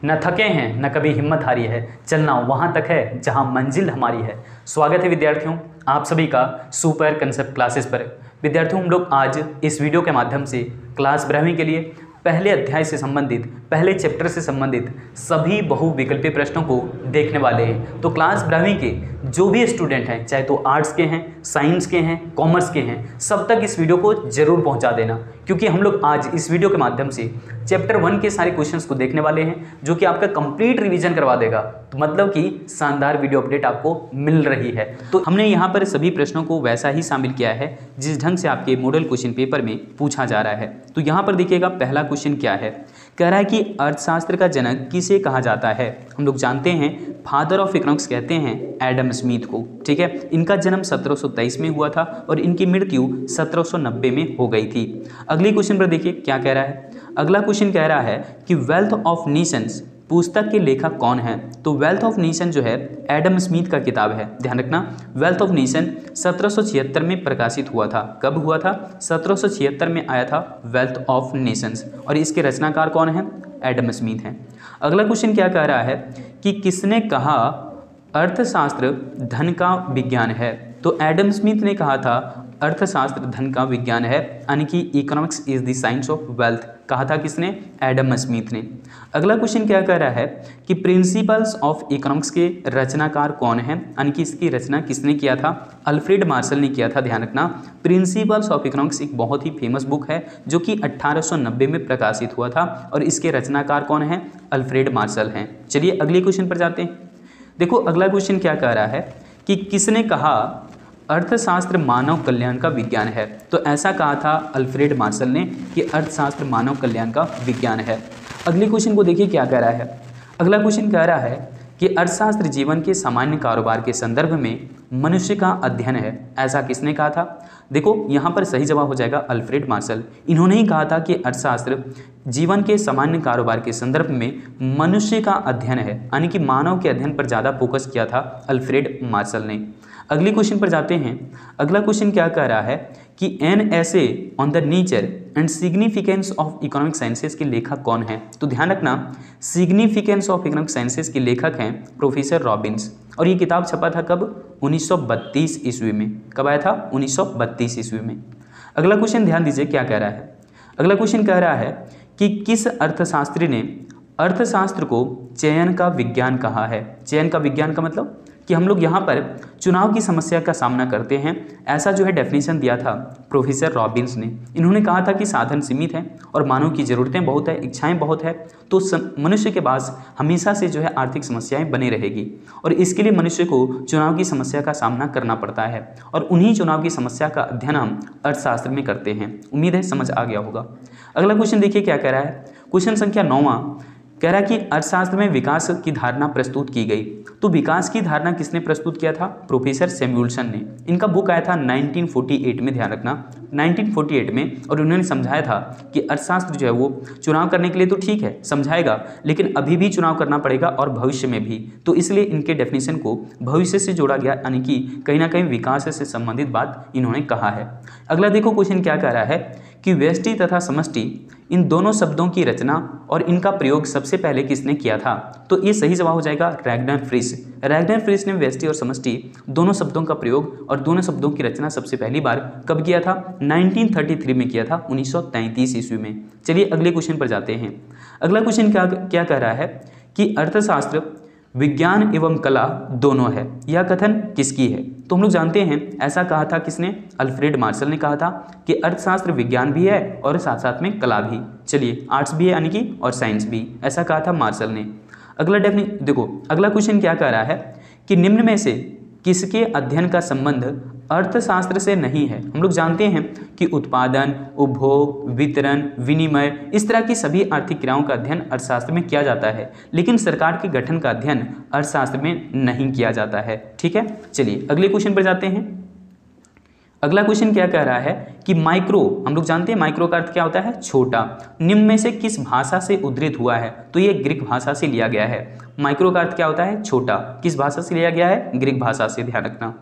न थके हैं न कभी हिम्मत हारी है, चलना वहाँ तक है जहाँ मंजिल हमारी है। स्वागत है विद्यार्थियों आप सभी का सुपर कंसेप्ट क्लासेस पर। विद्यार्थियों हम लोग आज इस वीडियो के माध्यम से क्लास 12वीं के लिए पहले अध्याय से संबंधित पहले चैप्टर से संबंधित सभी बहुविकल्पीय प्रश्नों को देखने वाले हैं। तो क्लास 12वीं के जो भी स्टूडेंट हैं, चाहे तो आर्ट्स के हैं, साइंस के हैं, कॉमर्स के हैं, सब तक इस वीडियो को जरूर पहुंचा देना, क्योंकि हम लोग आज इस वीडियो के माध्यम से चैप्टर 1 के सारे क्वेश्चंस को देखने वाले हैं, जो कि आपका कंप्लीट रिवीजन करवा देगा। तो मतलब कि शानदार वीडियो अपडेट आपको मिल रही है। तो हमने यहाँ पर सभी प्रश्नों को वैसा ही शामिल किया है जिस ढंग से आपके मॉडल क्वेश्चन पेपर में पूछा जा रहा है। तो यहाँ पर देखिएगा पहला क्वेश्चन क्या है, कह रहा है कि अर्थशास्त्र का जनक किसे कहा जाता है। हम लोग जानते हैं फादर ऑफ इकोनॉमिक्स कहते हैं एडम स्मिथ को, ठीक है। इनका जन्म 1723 में हुआ था और इनकी मृत्यु 1790 में हो गई थी। अगले क्वेश्चन पर देखिए क्या कह रहा है। अगला क्वेश्चन कह रहा है कि वेल्थ ऑफ नेशंस पुस्तक के लेखक कौन है। तो वेल्थ ऑफ नेशन जो है एडम स्मिथ का किताब है, ध्यान रखना। वेल्थ ऑफ नेशन 1776 में प्रकाशित हुआ था। कब हुआ था? 1776 में आया था वेल्थ ऑफ नेशंस, और इसके रचनाकार कौन है? एडम स्मिथ हैं। अगला क्वेश्चन क्या कह रहा है कि किसने कहा अर्थशास्त्र धन का विज्ञान है। तो एडम स्मिथ ने कहा था अर्थशास्त्र धन का विज्ञान है, यानी कि economics is the science of wealth. कहा था किसने? एडम स्मिथ ने। अगला क्वेश्चन क्या कह रहा है कि प्रिंसिपल्स ऑफ इकोनॉमिक्स के रचनाकार कौन है, यानी कि इसकी रचना किसने किया था? अल्फ्रेड मार्शल ने किया था। ध्यान रखना, प्रिंसिपल्स ऑफ इकोनॉमिक्स एक बहुत ही फेमस बुक है जो कि 1890 में प्रकाशित हुआ था, और इसके रचनाकार कौन है? अल्फ्रेड मार्शल हैं। चलिए अगले क्वेश्चन पर जाते हैं। देखो अगला क्वेश्चन क्या कह रहा है कि किसने कहा अर्थशास्त्र मानव कल्याण का विज्ञान है। तो ऐसा कहा था अल्फ्रेड मार्शल ने कि अर्थशास्त्र मानव कल्याण का विज्ञान है। अगले क्वेश्चन को देखिए क्या कह रहा है। अगला क्वेश्चन कह रहा है कि अर्थशास्त्र जीवन के सामान्य कारोबार के संदर्भ में मनुष्य का अध्ययन है। ऐसा किसने कहा था? देखो यहाँ पर सही जवाब हो जाएगा अल्फ्रेड मार्शल। इन्होंने ही कहा था कि अर्थशास्त्र जीवन के सामान्य कारोबार के संदर्भ में मनुष्य का अध्ययन है, यानी कि मानव के अध्ययन पर ज़्यादा फोकस किया था अल्फ्रेड मार्शल ने। अगले क्वेश्चन पर जाते हैं। अगला क्वेश्चन क्या कह रहा है कि an essay on the nature and significance of economic sciences के लेखक कौन है। तो ध्यान रखना, सिग्निफिकेंस ऑफ इकोनॉमिक साइंसेस के लेखक हैं प्रोफेसर रॉबिन्स, और ये किताब छपा था कब? 1932 ईस्वी में। कब आया था? 1932 ईस्वी में। अगला क्वेश्चन ध्यान दीजिए क्या कह रहा है। अगला क्वेश्चन कह रहा है कि किस अर्थशास्त्री ने अर्थशास्त्र को चयन का विज्ञान कहा है। चयन का विज्ञान का मतलब कि हम लोग यहाँ पर चुनाव की समस्या का सामना करते हैं, ऐसा जो है डेफिनेशन दिया था प्रोफेसर रॉबिन्स ने। इन्होंने कहा था कि साधन सीमित हैं और मानव की ज़रूरतें बहुत है, इच्छाएं बहुत है, तो मनुष्य के पास हमेशा से जो है आर्थिक समस्याएं बनी रहेगी, और इसके लिए मनुष्य को चुनाव की समस्या का सामना करना पड़ता है, और उन्हीं चुनाव की समस्या का अध्ययन हम अर्थशास्त्र में करते हैं। उम्मीद है समझ आ गया होगा। अगला क्वेश्चन देखिए क्या कह रहा है। क्वेश्चन संख्या 9वां कह रहा है कि अर्थशास्त्र में विकास की धारणा प्रस्तुत की गई। तो विकास की धारणा किसने प्रस्तुत किया था? प्रोफेसर सैमुअल्सन ने। इनका बुक आया था 1948 में, ध्यान रखना 1948 में, और उन्होंने समझाया था कि अर्थशास्त्र जो है वो चुनाव करने के लिए तो ठीक है समझाएगा, लेकिन अभी भी चुनाव करना पड़ेगा और भविष्य में भी। तो इसलिए इनके डेफिनेशन को भविष्य से जोड़ा गया, यानी कि कहीं ना कहीं विकास से संबंधित बात इन्होंने कहा है। अगला देखो क्वेश्चन क्या कह रहा है कि व्यष्टि तथा समष्टि इन दोनों शब्दों की रचना और इनका प्रयोग सबसे पहले किसने किया था। तो ये सही जवाब हो जाएगा रैग्नर फ्रिश। रैग्नर फ्रिश ने व्यष्टि और समष्टि दोनों शब्दों का प्रयोग और दोनों शब्दों की रचना सबसे पहली बार कब किया था? 1933 में किया था, 1933 ईस्वी में। चलिए अगले क्वेश्चन पर जाते हैं। अगला क्वेश्चन क्या कह रहा है कि अर्थशास्त्र विज्ञान एवं कला दोनों है, यह कथन किसकी है। तो हम लोग जानते हैं ऐसा कहा था किसने? अल्फ्रेड मार्शल ने कहा था कि अर्थशास्त्र विज्ञान भी है और साथ साथ में कला भी। चलिए आर्ट्स भी है यानी कि और साइंस भी, ऐसा कहा था मार्शल ने। अगला देखो अगला क्वेश्चन क्या कह रहा है कि निम्न में से किसके अध्ययन का संबंध अर्थशास्त्र से नहीं है। हम लोग जानते हैं कि उत्पादन, उपभोग, वितरण, विनिमय, इस तरह की सभी आर्थिक क्रियाओं का अध्ययन अर्थशास्त्र में किया जाता है, लेकिन सरकार के गठन का अध्ययन अर्थशास्त्र में नहीं किया जाता है। ठीक है, चलिए अगले क्वेश्चन पर जाते हैं। अगला क्वेश्चन क्या कह रहा है कि माइक्रो, हम लोग जानते हैं माइक्रो का अर्थ क्या होता है? छोटा। निम्न में से किस भाषा से उद्धृत हुआ है? तो ये ग्रीक भाषा से लिया गया है। माइक्रो का अर्थ क्या होता है? छोटा। किस भाषा से लिया गया है? ग्रीक भाषा से, ध्यान रखना।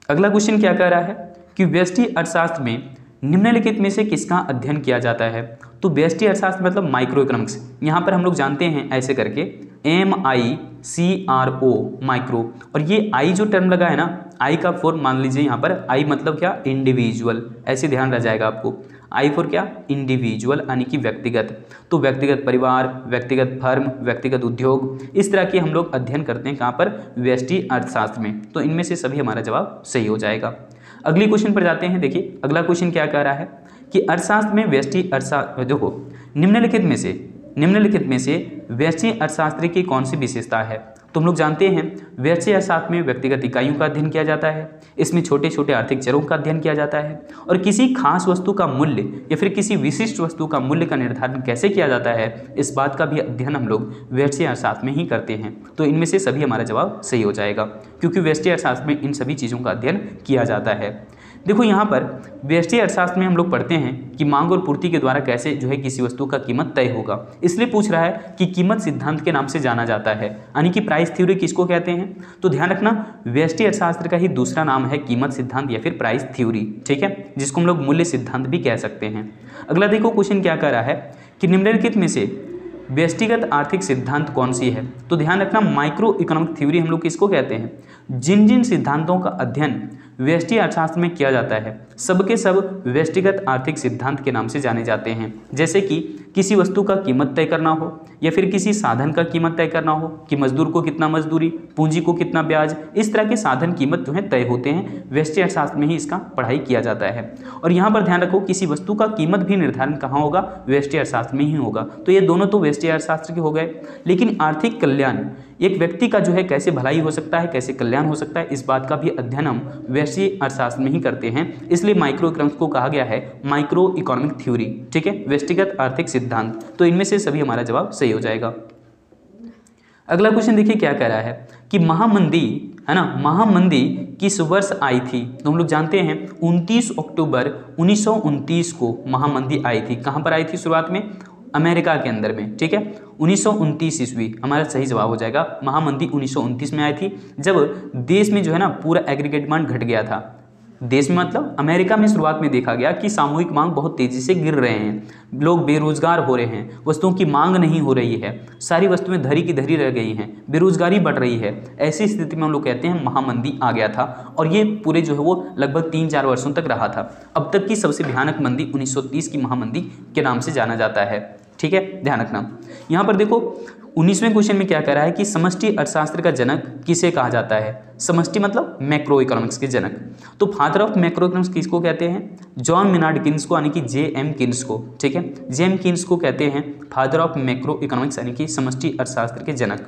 अगला क्वेश्चन क्या कह रहा है कि व्यष्टि अर्थशास्त्र में निम्नलिखित में से किसका अध्ययन किया जाता है। तो व्यष्टि अर्थशास्त्र मतलब माइक्रो इकोनॉमिक्स। यहाँ पर हम लोग जानते हैं ऐसे करके MICRO माइक्रो, और ये आई जो टर्म लगा है ना, आई का फॉर मान लीजिए यहाँ पर आई मतलब क्या, इंडिविजुअल, ऐसे ध्यान रह जाएगा आपको। आई फॉर क्या, इंडिविजुअल यानी कि व्यक्तिगत। तो व्यक्तिगत परिवार, व्यक्तिगत फर्म, व्यक्तिगत उद्योग, इस तरह की हम लोग अध्ययन करते हैं कहाँ पर, व्यष्टि अर्थशास्त्र में। तो इनमें से सभी हमारा जवाब सही हो जाएगा। अगली क्वेश्चन पर जाते हैं। देखिए अगला क्वेश्चन क्या कह रहा है कि अर्थशास्त्र में व्यष्टि अर्थशास्त्र, देखो निम्नलिखित में से व्यष्टि अर्थशास्त्र की कौन सी विशेषता है। तो हम लोग जानते हैं व्यष्टि अर्थशास्त्र में व्यक्तिगत इकाइयों का अध्ययन किया जाता है, इसमें छोटे छोटे आर्थिक चरों का अध्ययन किया जाता है, और किसी खास वस्तु का मूल्य या फिर किसी विशिष्ट वस्तु का मूल्य का निर्धारण कैसे किया जाता है, इस बात का भी अध्ययन हम लोग व्यष्टि अर्थशास्त्र में ही करते हैं। तो इनमें से सभी हमारा जवाब सही हो जाएगा, क्योंकि व्यष्टि अर्थशास्त्र में इन सभी चीज़ों का अध्ययन किया जाता है। देखो यहाँ पर व्यष्टि अर्थशास्त्र में हम लोग पढ़ते हैं कि मांग और पूर्ति के द्वारा कैसे जो है किसी वस्तु का कीमत तय होगा। इसलिए पूछ रहा है कि कीमत सिद्धांत के नाम से जाना जाता है, यानी कि प्राइस थ्योरी किसको कहते हैं। तो ध्यान रखना व्यष्टि अर्थशास्त्र का ही दूसरा नाम है कीमत सिद्धांत या फिर प्राइस थ्योरी, ठीक है, जिसको हम लोग मूल्य सिद्धांत भी कह सकते हैं। अगला देखो क्वेश्चन क्या कह रहा है कि निम्नलिखित में से व्यष्टिगत आर्थिक सिद्धांत कौन सी है। तो ध्यान रखना माइक्रो इकोनॉमिक थ्योरी हम लोग किसको कहते हैं, जिन जिन सिद्धांतों का अध्ययन व्यष्टि अर्थशास्त्र में किया जाता है सबके सब व्यष्टिगत आर्थिक सिद्धांत के नाम से जाने जाते हैं। जैसे कि किसी वस्तु का कीमत तय करना हो, या फिर किसी साधन का कीमत तय करना हो कि मजदूर को कितना मजदूरी, पूंजी को कितना ब्याज, इस तरह के साधन कीमत जो है तय होते हैं, व्यष्टि अर्थशास्त्र में ही इसका पढ़ाई किया जाता है। और यहाँ पर ध्यान रखो किसी वस्तु का कीमत भी निर्धारण कहाँ होगा, व्यष्टि अर्थशास्त्र में ही होगा। तो ये दोनों तो व्यष्टि अर्थशास्त्र के हो गए, लेकिन आर्थिक कल्याण, एक व्यक्ति का जो है कैसे भलाई हो सकता है, कैसे कल्याण हो सकता है, इस बात का भी अध्ययन हम व्यष्टि अर्थशास्त्र में ही करते हैं। इसलिए माइक्रो इकोनॉमिक्स को कहा गया है माइक्रो इकोनॉमिक थ्योरी, ठीक है, व्यष्टिगत आर्थिक सिद्धांत। तो इनमें से सभी हमारा जवाब सही हो जाएगा। अगला क्वेश्चन देखिए क्या कह रहा है कि महामंदी, है ना, महामंदी किस वर्ष आई थी। तो हम लोग जानते हैं 29 अक्टूबर 1929 को महामंदी आई थी। कहाँ पर आई थी शुरुआत में, अमेरिका के अंदर में, ठीक है, 1929 ईस्वी हमारा सही जवाब हो जाएगा। महामंदी 1929 में आई थी, जब देश में जो है ना पूरा एग्रीगेट डिमांड घट गया था। देश में मतलब अमेरिका में शुरुआत में देखा गया कि सामूहिक मांग बहुत तेजी से गिर रहे हैं, लोग बेरोजगार हो रहे हैं, वस्तुओं की मांग नहीं हो रही है, सारी वस्तुएं धरी की धरी रह गई हैं, बेरोजगारी बढ़ रही है। ऐसी स्थिति में हम लोग कहते हैं महामंदी आ गया था, और ये पूरे जो है वो लगभग 3-4 वर्षों तक रहा था। अब तक की सबसे भयानक मंदी 1930 की महामंदी के नाम से जाना जाता है, ठीक है, ध्यान रखना। यहाँ पर देखो 19वें क्वेश्चन में क्या कह रहा है कि समष्टि अर्थशास्त्र का जनक किसे कहा जाता है। समष्टि मतलब मैक्रो इकोनॉमिक्स के जनक। तो फादर ऑफ मैक्रो इकोनॉमिक्स किसको कहते हैं, जॉन मेनार्ड किन्स को, यानी कि JM किन्स को, ठीक है, JM किन्स को कहते हैं फादर ऑफ मैक्रो इकोनॉमिक्स, यानी कि समष्टि अर्थशास्त्र के जनक।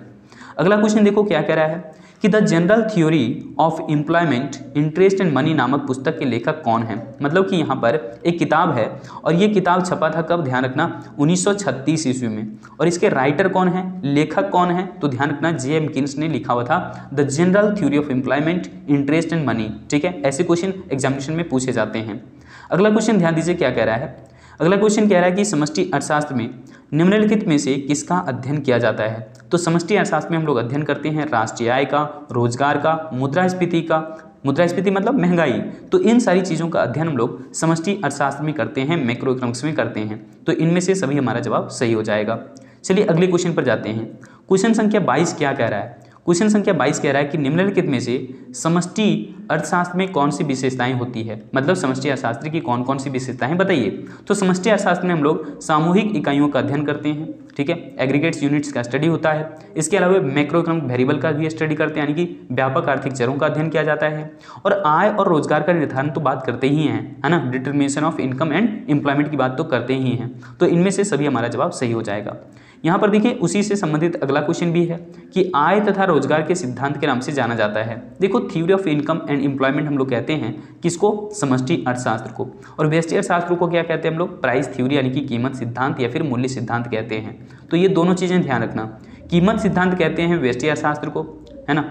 अगला क्वेश्चन देखो क्या कह रहा है कि the general theory of employment, interest and money नामक पुस्तक के लेखक कौन है। मतलब कि यहाँ पर एक किताब है, और ये किताब छपा था कब, ध्यान रखना 1936 ईस्वी में। और इसके राइटर कौन है, लेखक कौन है, तो ध्यान रखना JM किन्स ने लिखा हुआ था the general theory of employment, interest and money, ठीक है। ऐसे क्वेश्चन एग्जामिनेशन में पूछे जाते हैं। अगला क्वेश्चन ध्यान दीजिए क्या कह रहा है। अगला क्वेश्चन कह रहा है कि समष्टि अर्थशास्त्र में निम्नलिखित में से किसका अध्ययन किया जाता है। तो समष्टि अर्थशास्त्र में हम लोग अध्ययन करते हैं राष्ट्रीय आय का, रोजगार का, मुद्रास्फीति का, मुद्रास्फीति मतलब महंगाई। तो इन सारी चीज़ों का अध्ययन हम लोग समष्टि अर्थशास्त्र में करते हैं, मैक्रो इकोनॉमिक्स में करते हैं। तो इनमें से सभी हमारा जवाब सही हो जाएगा। चलिए अगले क्वेश्चन पर जाते हैं। क्वेश्चन संख्या 22 क्या कह रहा है। क्वेश्चन संख्या 22 कह रहा है कि निम्नलिखित में से समष्टि अर्थशास्त्र में कौन सी विशेषताएं होती है। मतलब समष्टि अर्थशास्त्र की कौन कौन सी विशेषताएं बताइए। तो समष्टि अर्थशास्त्र में हम लोग सामूहिक इकाइयों का अध्ययन करते हैं, ठीक है, एग्रीगेट्स यूनिट्स का स्टडी होता है। इसके अलावा मैक्रो इकोनॉमिक वेरिएबल का भी स्टडी करते हैं, यानी कि व्यापक आर्थिक चरों का अध्ययन किया जाता है। और आय और रोजगार का निर्धारण तो बात करते ही हैं, है ना, determination of income and employment की बात तो करते ही हैं। तो इनमें से सभी हमारा जवाब सही हो जाएगा। यहाँ पर देखिए उसी से संबंधित अगला क्वेश्चन भी है कि आय तथा रोजगार के सिद्धांत के नाम से जाना जाता है। देखो theory of income and employment हम लोग कहते हैं किसको, समष्टि अर्थशास्त्र को। और व्यष्टि अर्थशास्त्र को क्या कहते हैं हम लोग, प्राइस थ्योरी, यानी कि कीमत सिद्धांत या फिर मूल्य सिद्धांत कहते हैं। तो ये दोनों चीजें ध्यान रखना। कीमत सिद्धांत कहते हैं व्यष्टि अर्थशास्त्र को, है ना,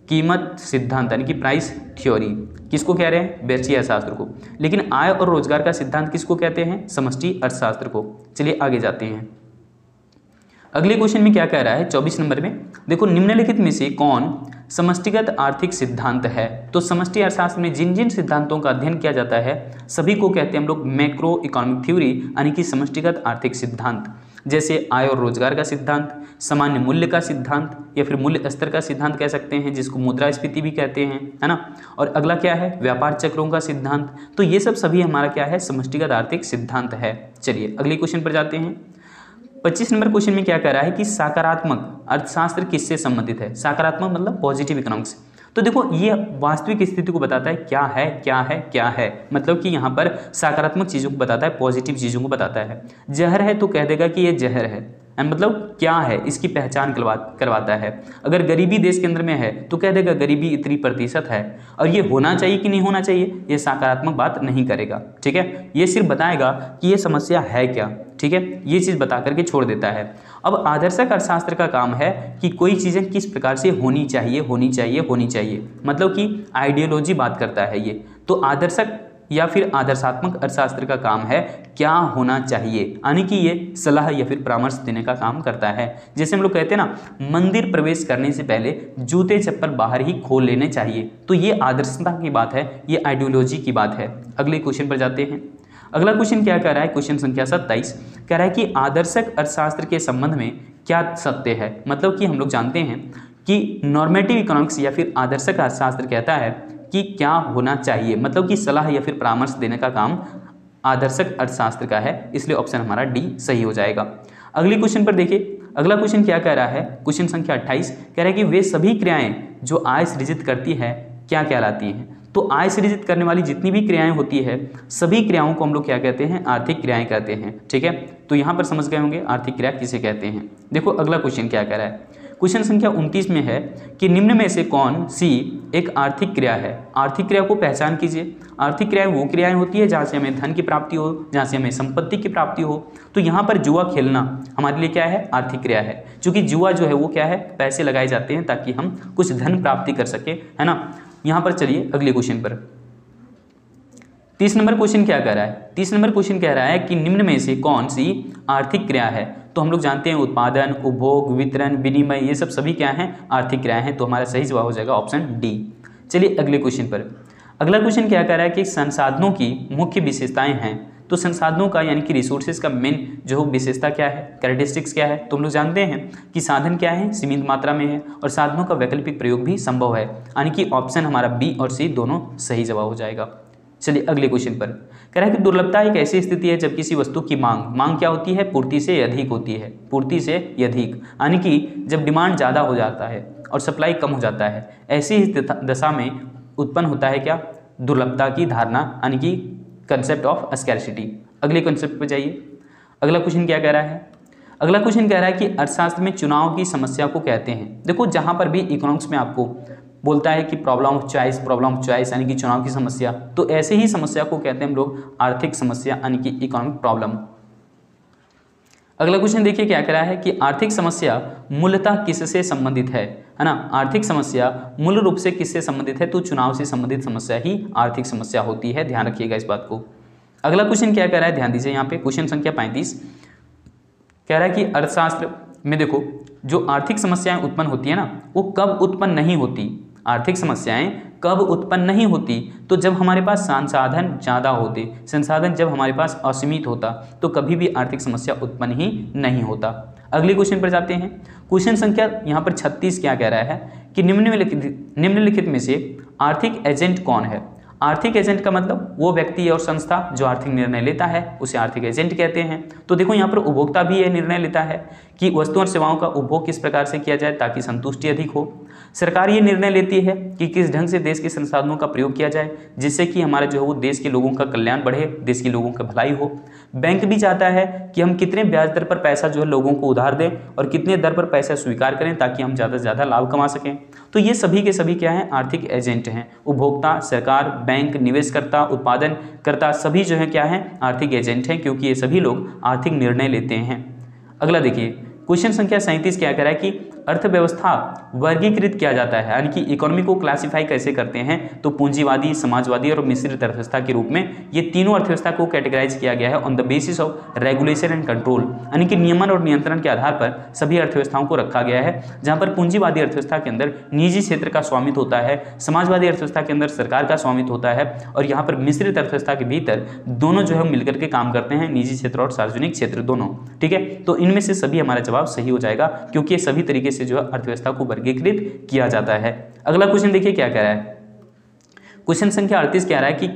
कीमत सिद्धांत यानी कि प्राइस थ्योरी किसको कह रहे हैं, व्यष्टि अर्थशास्त्र को। लेकिन आय और रोजगार का सिद्धांत किसको कहते हैं, समष्टि अर्थशास्त्र को। चलिए आगे जाते हैं। अगले क्वेश्चन में क्या कह रहा है 24 नंबर में, देखो निम्नलिखित में से कौन समष्टिगत आर्थिक सिद्धांत है। तो समष्टि अर्थशास्त्र में जिन जिन सिद्धांतों का अध्ययन किया जाता है सभी को कहते हैं हम लोग मैक्रो इकोनॉमिक थ्योरी यानी कि समष्टिगत आर्थिक सिद्धांत। जैसे आय और रोजगार का सिद्धांत, सामान्य मूल्य का सिद्धांत या फिर मूल्य स्तर का सिद्धांत कह सकते हैं, जिसको मुद्रास्फीति भी कहते हैं, है ना। और अगला क्या है, व्यापार चक्रों का सिद्धांत। तो ये सब सभी हमारा क्या है, समष्टिगत आर्थिक सिद्धांत है। चलिए अगले क्वेश्चन पर जाते हैं। 25 नंबर क्वेश्चन में क्या कह रहा है कि सकारात्मक अर्थशास्त्र किससे संबंधित है। सकारात्मक मतलब पॉजिटिव इकोनॉमिक्स। तो देखो ये वास्तविक स्थिति को बताता है, क्या है क्या है क्या है, मतलब कि यहाँ पर सकारात्मक चीज़ों को बताता है, पॉजिटिव चीज़ों को बताता है। जहर है तो कह देगा कि ये जहर है, मतलब क्या है इसकी पहचान करवाता है। अगर गरीबी देश के अंदर में है तो कह देगा गरीबी इतनी प्रतिशत है। और ये होना चाहिए कि नहीं होना चाहिए, ये सकारात्मक बात नहीं करेगा, ठीक है। ये सिर्फ बताएगा कि ये समस्या है क्या, ठीक है, ये चीज़ बता करके छोड़ देता है। अब आदर्शक अर्थशास्त्र का काम है कि कोई चीज़ें किस प्रकार से होनी चाहिए होनी चाहिए होनी चाहिए, मतलब कि आइडियोलॉजी बात करता है ये। तो आदर्शक या फिर आदर्शात्मक अर्थशास्त्र का काम है क्या होना चाहिए, यानी कि ये सलाह या फिर परामर्श देने का काम करता है। जैसे हम लोग कहते हैं ना, मंदिर प्रवेश करने से पहले जूते चप्पल बाहर ही खोल लेने चाहिए। तो ये आदर्शता की बात है, ये आइडियोलॉजी की बात है। अगले क्वेश्चन पर जाते हैं। अगला क्वेश्चन क्या कह रहा है, क्वेश्चन संख्या 27 कह रहा है कि आदर्शक अर्थशास्त्र के संबंध में क्या सत्य है। मतलब कि हम लोग जानते हैं कि नॉर्मेटिव इकोनॉमिक्स या फिर आदर्शक अर्थशास्त्र कहता है कि क्या होना चाहिए, मतलब कि सलाह या फिर परामर्श देने का काम आदर्शक अर्थशास्त्र का है, इसलिए ऑप्शन हमारा डी सही हो जाएगा। अगले क्वेश्चन पर देखिए, अगला क्वेश्चन क्या कह रहा है, क्वेश्चन संख्या 28 कह रहा है कि वे सभी क्रियाएं जो आय सृजित करती है क्या कहलाती हैं। तो आय सृजित करने वाली जितनी भी क्रियाएं होती है सभी क्रियाओं को हम लोग क्या कहते हैं, आर्थिक क्रियाएं कहते हैं, ठीक है। तो यहाँ पर समझ गए होंगे आर्थिक क्रिया किसे कहते हैं। देखो अगला क्वेश्चन क्या कह रहा है, क्वेश्चन संख्या 29 में है कि निम्न में से कौन सी एक आर्थिक क्रिया है। आर्थिक क्रिया को पहचान कीजिए। आर्थिक क्रियाएं वो क्रियाएं होती है जहाँ से हमें धन की प्राप्ति हो, जहाँ से हमें संपत्ति की प्राप्ति हो। तो यहाँ पर जुआ खेलना हमारे लिए क्या है, आर्थिक क्रिया है। क्योंकि जुआ जो है वो क्या है, पैसे लगाए जाते हैं ताकि हम कुछ धन प्राप्ति कर सके, है ना। यहाँ पर चलिए अगले क्वेश्चन पर। 30 नंबर क्वेश्चन क्या कह रहा है, 30 नंबर क्वेश्चन कह रहा है कि निम्न में से कौन सी आर्थिक क्रिया है। तो हम लोग जानते हैं उत्पादन, उपभोग, वितरण, विनिमय, ये सब सभी क्या हैं, आर्थिक क्रियाएं हैं। तो हमारा सही जवाब हो जाएगा ऑप्शन डी। चलिए अगले क्वेश्चन पर। अगला क्वेश्चन क्या कह रहा है कि संसाधनों की मुख्य विशेषताएं हैं। तो संसाधनों का यानी कि रिसोर्सेज का मेन जो विशेषता क्या है, कैरेक्टरिस्टिक्स क्या है। तो हम लोग जानते हैं कि साधन क्या है, सीमित मात्रा में है और साधनों का वैकल्पिक प्रयोग भी संभव है, यानी कि ऑप्शन हमारा बी और सी दोनों सही जवाब हो जाएगा। चलिए अगले क्वेश्चन पर कह रहा है कि दुर्लभता एक ऐसी स्थिति है जब किसी वस्तु की मांग क्या होती है, पूर्ति से अधिक होती है, पूर्ति से अधिक, यानी कि जब डिमांड ज़्यादा हो जाता है और सप्लाई कम हो जाता है, ऐसी ही दशा में उत्पन्न होता है क्या, दुर्लभता की धारणा, यानी कि कंसेप्ट ऑफ स्कैर्सिटी। अगले कंसेप्ट पर जाइए। अगला क्वेश्चन क्या कह रहा है, अगला क्वेश्चन कह रहा है कि अर्थशास्त्र में चुनाव की समस्या को कहते हैं। देखो जहाँ पर भी इकोनॉमिक्स में आपको बोलता है कि प्रॉब्लम ऑफ चॉइस यानी कि चुनाव की समस्या, तो ऐसे ही समस्या को कहते हैं हम लोग आर्थिक समस्या यानी कि इकोनॉमिक प्रॉब्लम। अगला क्वेश्चन देखिए क्या कह रहा है कि आर्थिक समस्या मूलतः किससे संबंधित है ना। आर्थिक समस्या मूल रूप से किससे संबंधित है, तो चुनाव से संबंधित समस्या ही आर्थिक समस्या होती है, ध्यान रखिएगा इस बात को। अगला क्वेश्चन क्या कह रहा है, ध्यान दीजिए यहाँ पे, क्वेश्चन संख्या 35 कह रहा है कि अर्थशास्त्र में देखो जो आर्थिक समस्याएं उत्पन्न होती है ना, वो कब उत्पन्न नहीं होती। आर्थिक समस्याएं कब उत्पन्न नहीं होती, तो जब हमारे पास संसाधन ज़्यादा होते, संसाधन जब हमारे पास असीमित होता तो कभी भी आर्थिक समस्या उत्पन्न ही नहीं होता। अगले क्वेश्चन पर जाते हैं। क्वेश्चन संख्या यहाँ पर 36 क्या कह रहा है कि निम्नलिखित में से आर्थिक एजेंट कौन है। आर्थिक एजेंट का मतलब वो व्यक्ति और संस्था जो आर्थिक निर्णय लेता है उसे आर्थिक एजेंट कहते हैं। तो देखो यहाँ पर उपभोक्ता भी ये निर्णय लेता है कि वस्तु और सेवाओं का उपभोग किस प्रकार से किया जाए ताकि संतुष्टि अधिक हो। सरकार ये निर्णय लेती है कि किस ढंग से देश के संसाधनों का प्रयोग किया जाए जिससे कि हमारा जो है वो देश के लोगों का कल्याण बढ़े, देश के लोगों का भलाई हो। बैंक भी चाहता है कि हम कितने ब्याज दर पर पैसा जो है लोगों को उधार दें और कितने दर पर पैसा स्वीकार करें ताकि हम ज़्यादा से ज़्यादा लाभ कमा सकें। तो ये सभी के सभी क्या हैं, आर्थिक एजेंट हैं। उपभोक्ता, सरकार, बैंक, निवेशकर्ता, उत्पादनकर्ता सभी जो है क्या हैं, आर्थिक एजेंट हैं, क्योंकि ये सभी लोग आर्थिक निर्णय लेते हैं। अगला देखिए क्वेश्चन संख्या 37 क्या कह रहा है कि अर्थव्यवस्था वर्गीकृत किया जाता है, यानी कि इकोनॉमी को क्लासिफाई कैसे करते हैं, तो पूंजीवादी, समाजवादी और मिश्रित अर्थव्यवस्था के रूप में ये तीनों अर्थव्यवस्था को कैटेगराइज किया गया है on the basis of regulation and control, यानी कि नियमन और नियंत्रण के आधार पर सभी अर्थव्यवस्थाओं को रखा गया है, जहां पर पूंजीवादी अर्थव्यवस्था के अंदर निजी क्षेत्र का स्वामित्व होता है, समाजवादी अर्थव्यवस्था के अंदर सरकार का स्वामित्व होता है, और यहाँ पर मिश्रित अर्थव्यवस्था के भीतर दोनों जो है मिलकर के काम करते हैं, निजी क्षेत्र और सार्वजनिक क्षेत्र दोनों। ठीक है, तो इनमें से सभी हमारा जवाब सही हो जाएगा, क्योंकि ये सभी तरीके से जो है अर्थव्यवस्था को वर्गीकृत किया जाता है। अगला क्वेश्चन देखिए क्या कह रहा है। क्वेश्चन संख्या 38 कह रहा है कि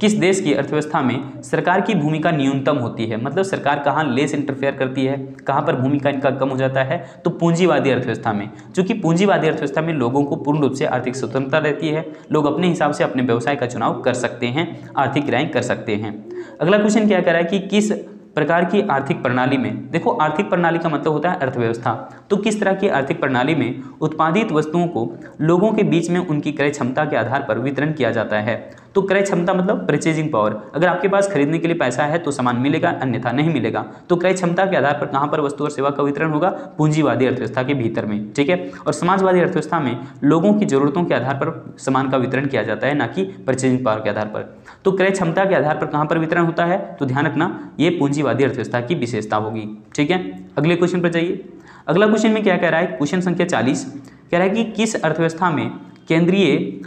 किस देश की अर्थव्यवस्था में सरकार की भूमिका न्यूनतम होती है, मतलब सरकार कहाँ लेस इंटरफेयर करती है, कहाँ पर भूमिका इनका कम हो जाता है, तो पूंजीवादी अर्थव्यवस्था में। चूंकि पूंजीवादी अर्थव्यवस्था में लोगों को पूर्ण रूप से आर्थिक स्वतंत्रता रहती है, लोग अपने हिसाब से अपने व्यवसाय का चुनाव कर सकते हैं, आर्थिक क्रियाएं कर सकते हैं। अगला क्वेश्चन क्या कह रहा है कि किस प्रकार की आर्थिक प्रणाली में, देखो आर्थिक प्रणाली का मतलब होता है अर्थव्यवस्था, तो किस तरह की आर्थिक प्रणाली में उत्पादित वस्तुओं को लोगों के बीच में उनकी क्रय क्षमता के आधार पर वितरण किया जाता है। तो क्रय क्षमता मतलब परचेजिंग पावर, अगर आपके पास खरीदने के लिए पैसा है तो सामान मिलेगा, अन्यथा नहीं मिलेगा। तो क्रय क्षमता के आधार पर कहाँ पर वस्तु और सेवा का वितरण होगा, पूंजीवादी अर्थव्यवस्था के भीतर में। ठीक है, और समाजवादी अर्थव्यवस्था में लोगों की जरूरतों के आधार पर सामान का वितरण किया जाता है, ना कि परचेजिंग पावर के आधार पर। तो क्रय क्षमता के आधार पर कहाँ पर वितरण होता है, तो ध्यान रखना ये पूंजीवादी अर्थव्यवस्था की विशेषता होगी। ठीक है, अगले क्वेश्चन पर जाइए। अगला क्वेश्चन में क्या कह रहा है, क्वेश्चन संख्या 40 कह रहा है कि किस अर्थव्यवस्था में केंद्रीय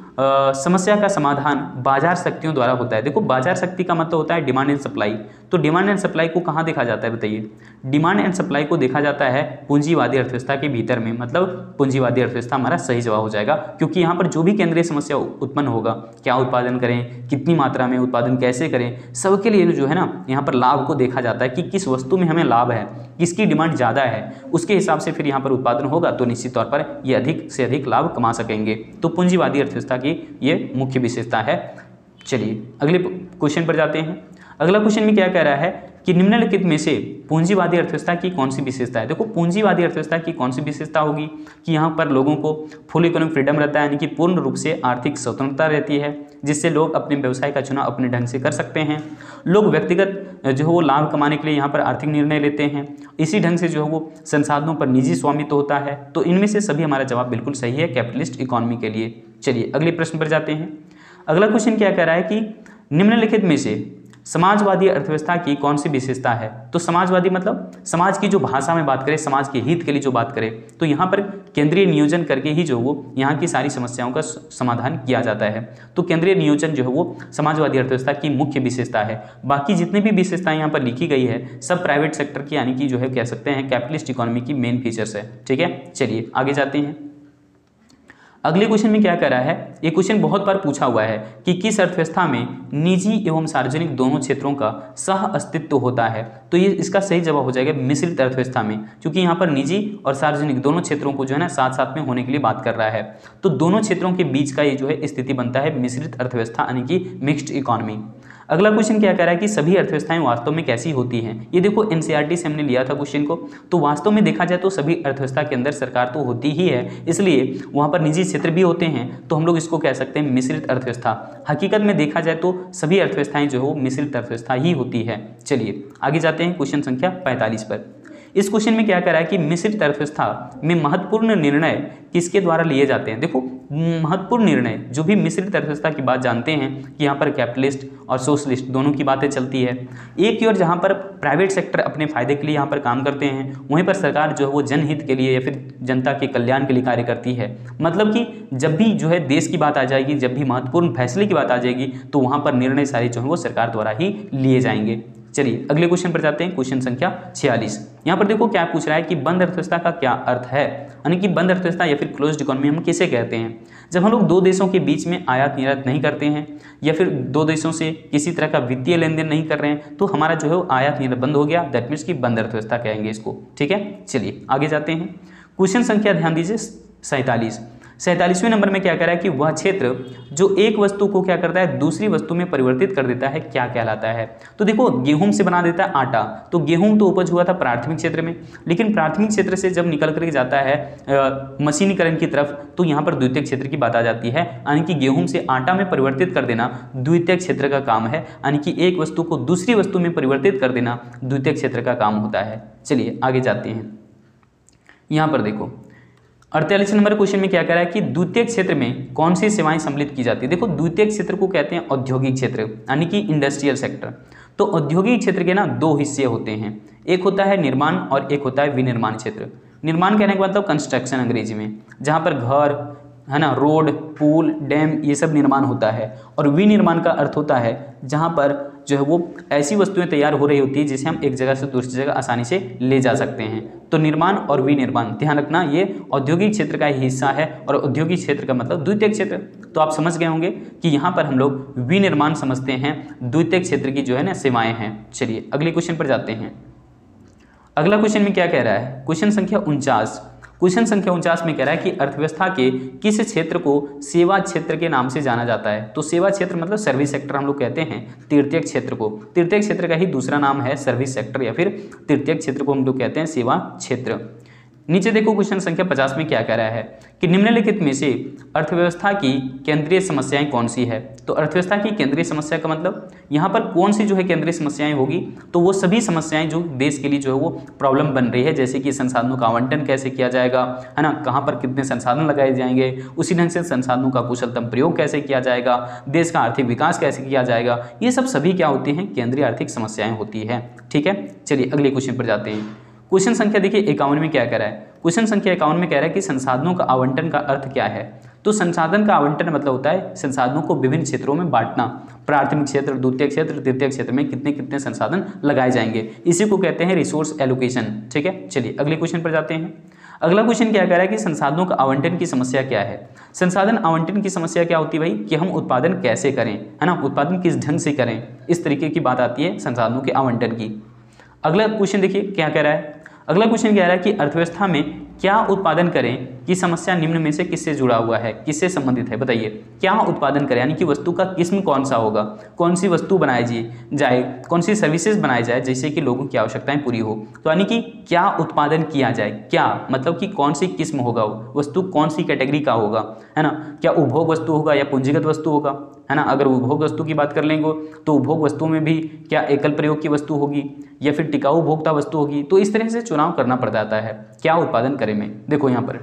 समस्या का समाधान बाजार शक्तियों द्वारा होता है। देखो बाजार शक्ति का मतलब होता है डिमांड एंड सप्लाई, तो डिमांड एंड सप्लाई को कहाँ देखा जाता है बताइए, डिमांड एंड सप्लाई को देखा जाता है पूंजीवादी अर्थव्यवस्था के भीतर में, मतलब पूंजीवादी अर्थव्यवस्था हमारा सही जवाब हो जाएगा, क्योंकि यहाँ पर जो भी केंद्रीय समस्या उत्पन्न होगा, क्या उत्पादन करें, कितनी मात्रा में उत्पादन कैसे करें, सबके लिए जो है ना यहाँ पर लाभ को देखा जाता है कि किस वस्तु में हमें लाभ है, किसकी डिमांड ज़्यादा है, उसके हिसाब से फिर यहाँ पर उत्पादन होगा, तो निश्चित तौर पर ये अधिक से अधिक लाभ कमा सकेंगे। तो पूंजीवादी अर्थव्यवस्था की ये मुख्य विशेषता है। चलिए अगले क्वेश्चन पर जाते हैं। अगला क्वेश्चन में क्या कह रहा है कि निम्नलिखित में से पूंजीवादी अर्थव्यवस्था की कौन सी विशेषता है। देखो पूंजीवादी अर्थव्यवस्था की कौन सी विशेषता होगी कि यहाँ पर लोगों को फुल इकोनॉमिक फ्रीडम रहता है, यानी कि पूर्ण रूप से आर्थिक स्वतंत्रता रहती है, जिससे लोग अपने व्यवसाय का चुनाव अपने ढंग से कर सकते हैं। लोग व्यक्तिगत जो है वो लाभ कमाने के लिए यहाँ पर आर्थिक निर्णय लेते हैं, इसी ढंग से जो है वो संसाधनों पर निजी स्वामित्व होता है। तो इनमें से सभी हमारा जवाब बिल्कुल सही है कैपिटलिस्ट इकोनॉमी के लिए। चलिए अगले प्रश्न पर जाते हैं। अगला क्वेश्चन क्या कह रहा है कि निम्नलिखित में से समाजवादी अर्थव्यवस्था की कौन सी विशेषता है। तो समाजवादी मतलब समाज की जो भाषा में बात करें, समाज के हित के लिए जो बात करें, तो यहाँ पर केंद्रीय नियोजन करके ही जो वो यहाँ की सारी समस्याओं का समाधान किया जाता है। तो केंद्रीय नियोजन जो है वो समाजवादी अर्थव्यवस्था की मुख्य विशेषता है। बाकी जितनी भी विशेषताएं यहाँ पर लिखी गई है सब प्राइवेट सेक्टर की, यानी कि जो है कह सकते हैं कैपिटलिस्ट इकोनॉमी की मेन फीचर्स है। ठीक है, चलिए आगे जाते हैं। अगले क्वेश्चन में क्या कह रहा है, ये क्वेश्चन बहुत बार पूछा हुआ है कि किस अर्थव्यवस्था में निजी एवं सार्वजनिक दोनों क्षेत्रों का सह अस्तित्व होता है। तो ये इसका सही जवाब हो जाएगा मिश्रित अर्थव्यवस्था में, क्योंकि यहाँ पर निजी और सार्वजनिक दोनों क्षेत्रों को जो है ना साथ साथ में होने के लिए बात कर रहा है। तो दोनों क्षेत्रों के बीच का ये जो है स्थिति बनता है मिश्रित अर्थव्यवस्था, यानी कि मिक्स्ड इकोनॉमी। अगला क्वेश्चन क्या कह रहा है कि सभी अर्थव्यवस्थाएं वास्तव में कैसी होती हैं। ये देखो एनसीईआरटी से हमने लिया था क्वेश्चन को, तो वास्तव में देखा जाए तो सभी अर्थव्यवस्था के अंदर सरकार तो होती ही है, इसलिए वहाँ पर निजी क्षेत्र भी होते हैं, तो हम लोग इसको कह सकते हैं मिश्रित अर्थव्यवस्था। हकीकत में देखा जाए तो सभी अर्थव्यवस्थाएं जो है मिश्रित अर्थव्यवस्था ही होती है। चलिए आगे जाते हैं क्वेश्चन संख्या 45 पर। इस क्वेश्चन में क्या कह रहा है कि मिश्रित अर्थव्यवस्था में महत्वपूर्ण निर्णय किसके द्वारा लिए जाते हैं। देखो महत्वपूर्ण निर्णय जो भी मिश्रित अर्थव्यवस्था की बात जानते हैं कि यहाँ पर कैपिटलिस्ट और सोशलिस्ट दोनों की बातें चलती है। एक की ओर जहाँ पर प्राइवेट सेक्टर अपने फायदे के लिए यहाँ पर काम करते हैं, वहीं पर सरकार जो है वो जनहित के लिए या फिर जनता के कल्याण के लिए कार्य करती है। मतलब कि जब भी जो है देश की बात आ जाएगी, जब भी महत्वपूर्ण फैसले की बात आ जाएगी, तो वहाँ पर निर्णय सारे जो है वो सरकार द्वारा ही लिए जाएंगे। चलिए अगले क्वेश्चन पर जाते हैं, क्वेश्चन संख्या 46। यहाँ पर देखो क्या पूछ रहा है कि बंद अर्थव्यवस्था का क्या अर्थ है, यानी कि बंद अर्थव्यवस्था या फिर क्लोज्ड इकोनॉमी हम किसे कहते हैं। जब हम लोग दो देशों के बीच में आयात निर्यात नहीं करते हैं या फिर दो देशों से किसी तरह का वित्तीय लेन देन नहीं कर रहे हैं, तो हमारा जो है आयात निर्यात बंद हो गया, दैट मीन्स की बंद अर्थव्यवस्था कहेंगे इसको। ठीक है, चलिए आगे जाते हैं। क्वेश्चन संख्या ध्यान दीजिए 47वें नंबर में क्या कह रहा है कि वह क्षेत्र जो एक वस्तु को क्या करता है दूसरी वस्तु में परिवर्तित कर देता है क्या कहलाता है। तो देखो गेहूं से बना देता है आटा, तो गेहूं तो उपज हुआ था प्राथमिक क्षेत्र में, लेकिन प्राथमिक क्षेत्र से जब निकल करके जाता है मशीनीकरण की तरफ, तो यहाँ पर द्वितीयक क्षेत्र की बात आ जाती है, यानी कि गेहूं से आटा में परिवर्तित कर देना द्वितीयक क्षेत्र का काम है, यानी कि एक वस्तु को दूसरी वस्तु में परिवर्तित कर देना द्वितीयक क्षेत्र का काम होता है। चलिए आगे जाते हैं। यहाँ पर देखो 48 नंबर क्वेश्चन में क्या कह रहा है कि द्वितीयक क्षेत्र में कौन सी सेवाएं सम्मिलित की जाती है। देखो द्वितीयक क्षेत्र को कहते हैं औद्योगिक क्षेत्र, यानी कि इंडस्ट्रियल सेक्टर। तो औद्योगिक क्षेत्र के ना दो हिस्से होते हैं, एक होता है निर्माण और एक होता है विनिर्माण क्षेत्र। निर्माण कहने का मतलब कंस्ट्रक्शन अंग्रेजी में, जहाँ पर घर है ना, रोड, पुल, डैम, ये सब निर्माण होता है। और विनिर्माण का अर्थ होता है जहाँ पर जो है वो ऐसी वस्तुएं तैयार हो रही होती है जिसे हम एक जगह से दूसरी जगह आसानी से ले जा सकते हैं। तो निर्माण और विनिर्माण, ध्यान रखना, ये औद्योगिक क्षेत्र का ही हिस्सा है। और औद्योगिक क्षेत्र का मतलब द्वितीयक क्षेत्र। तो आप समझ गए होंगे कि यहाँ पर हम लोग विनिर्माण समझते हैं, द्वितीयक क्षेत्र की जो है ना सेवाएं हैं। चलिए अगले क्वेश्चन पर जाते हैं। अगला क्वेश्चन में क्या कह रहा है, क्वेश्चन संख्या 49। क्वेश्चन संख्या 49 में कह रहा है कि अर्थव्यवस्था के किस क्षेत्र को सेवा क्षेत्र के नाम से जाना जाता है। तो सेवा क्षेत्र मतलब सर्विस सेक्टर हम लोग कहते हैं तृतीयक क्षेत्र को। तृतीयक क्षेत्र का ही दूसरा नाम है सर्विस सेक्टर, या फिर तृतीयक क्षेत्र को हम लोग कहते हैं सेवा क्षेत्र। नीचे देखो क्वेश्चन संख्या 50 में क्या कह रहा है कि निम्नलिखित में से अर्थव्यवस्था की केंद्रीय समस्याएं कौन सी है। तो अर्थव्यवस्था की केंद्रीय समस्या का मतलब यहाँ पर कौन सी जो है केंद्रीय समस्याएं होगी, तो वो सभी समस्याएं जो देश के लिए जो है वो प्रॉब्लम बन रही है, जैसे कि संसाधनों का आवंटन कैसे किया जाएगा, है ना, कहाँ पर कितने संसाधन लगाए जाएंगे, उसी ढंग से संसाधनों का कुशलतम प्रयोग कैसे किया जाएगा, देश का आर्थिक विकास कैसे किया जाएगा, ये सब सभी क्या होती हैं, केंद्रीय आर्थिक समस्याएं होती है। ठीक है, चलिए अगले क्वेश्चन पर जाते हैं। क्वेश्चन संख्या देखिए 51 में क्या कह रहा है। क्वेश्चन संख्या 51 में कह रहा है कि संसाधनों का आवंटन का अर्थ क्या है। तो संसाधन का आवंटन मतलब होता है संसाधनों को विभिन्न क्षेत्रों में बांटना, प्राथमिक क्षेत्र, द्वितीयक क्षेत्र, तृतीयक क्षेत्र में कितने कितने संसाधन लगाए जाएंगे, इसी को कहते हैं रिसोर्स एलोकेशन। ठीक है, चलिए अगले क्वेश्चन पर जाते हैं। अगला क्वेश्चन क्या कह रहा है कि संसाधनों का आवंटन की समस्या क्या है। संसाधन आवंटन की समस्या क्या होती है भाई, कि हम उत्पादन कैसे करें, है ना, उत्पादन किस ढंग से करें, इस तरीके की बात आती है संसाधनों के आवंटन की। अगला क्वेश्चन देखिए क्या कह रहा है। अगला क्वेश्चन कह रहा है कि अर्थव्यवस्था में क्या उत्पादन करें कि समस्या निम्न में से किससे जुड़ा हुआ है, किससे संबंधित है, बताइए। क्या उत्पादन करें यानी कि वस्तु का किस्म कौन सा होगा, कौन सी वस्तु बनाई जाए, कौन सी सर्विसेज बनाई जाए जिससे कि लोगों की आवश्यकताएं पूरी हो। तो यानी कि क्या उत्पादन किया जाए, क्या मतलब कि कौन सी किस्म होगा, वस्तु कौन सी कैटेगरी का होगा, है ना, क्या उपभोग वस्तु होगा या पूंजीगत वस्तु होगा, है ना। अगर उपभोग वस्तु की बात कर लेंगे तो उपभोग वस्तुओं में भी क्या एकल प्रयोग की वस्तु होगी या फिर टिकाऊ उपभोक्ता वस्तु होगी। तो इस तरह से चुनाव करना पड़ जाता है क्या उत्पादन करें में। देखो यहाँ पर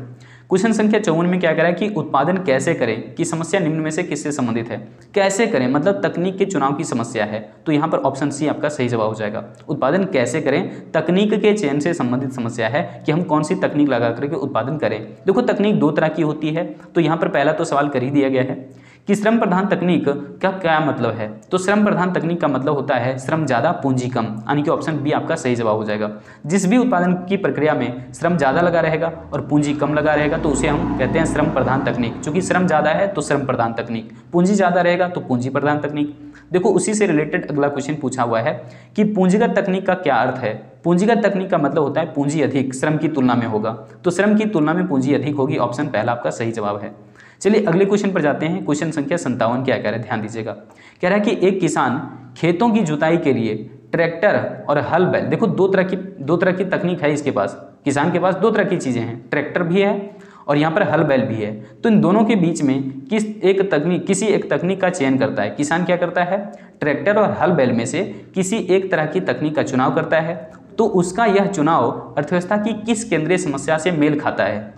क्वेश्चन संख्या 54 में क्या कह रहा है कि उत्पादन कैसे करें कि समस्या निम्न में से किससे संबंधित है। कैसे करें मतलब तकनीक के चुनाव की समस्या है, तो यहाँ पर ऑप्शन सी आपका सही जवाब हो जाएगा। उत्पादन कैसे करें, तकनीक के चयन से संबंधित समस्या है कि हम कौन सी तकनीक लगा करके उत्पादन करें। देखो तकनीक दो तरह की होती है, तो यहाँ पर पहला तो सवाल कर ही दिया गया है कि श्रम प्रधान तकनीक का क्या मतलब है। तो श्रम प्रधान तकनीक का मतलब होता है श्रम ज़्यादा पूंजी कम, यानी कि ऑप्शन बी आपका सही जवाब हो जाएगा। जिस भी उत्पादन की प्रक्रिया में श्रम ज़्यादा लगा रहेगा और पूंजी कम लगा रहेगा तो उसे हम कहते हैं श्रम प्रधान तकनीक। चूंकि श्रम ज़्यादा है तो श्रम प्रधान तकनीक, पूंजी ज़्यादा रहेगा तो पूंजी प्रधान तकनीक। देखो उसी से रिलेटेड अगला क्वेश्चन पूछा हुआ है कि पूंजीगत तकनीक का क्या अर्थ है। पूंजीगत तकनीक का मतलब होता है पूंजी अधिक श्रम की तुलना में होगा, तो श्रम की तुलना में पूंजी अधिक होगी। ऑप्शन पहला आपका सही जवाब है। चलिए अगले क्वेश्चन पर जाते हैं। क्वेश्चन संख्या 57 क्या कह रहा है, ध्यान दीजिएगा। कह रहा है कि एक किसान खेतों की जुताई के लिए ट्रैक्टर और हल बैल, देखो दो तरह की तकनीक है इसके पास। किसान के पास दो तरह की चीज़ें हैं, ट्रैक्टर भी है और यहाँ पर हल बैल भी है। तो इन दोनों के बीच में किसी एक तकनीक का चयन करता है। किसान क्या करता है, ट्रैक्टर और हल बैल में से किसी एक तरह की तकनीक का चुनाव करता है। तो उसका यह चुनाव अर्थव्यवस्था की किस केंद्रीय समस्या से मेल खाता है।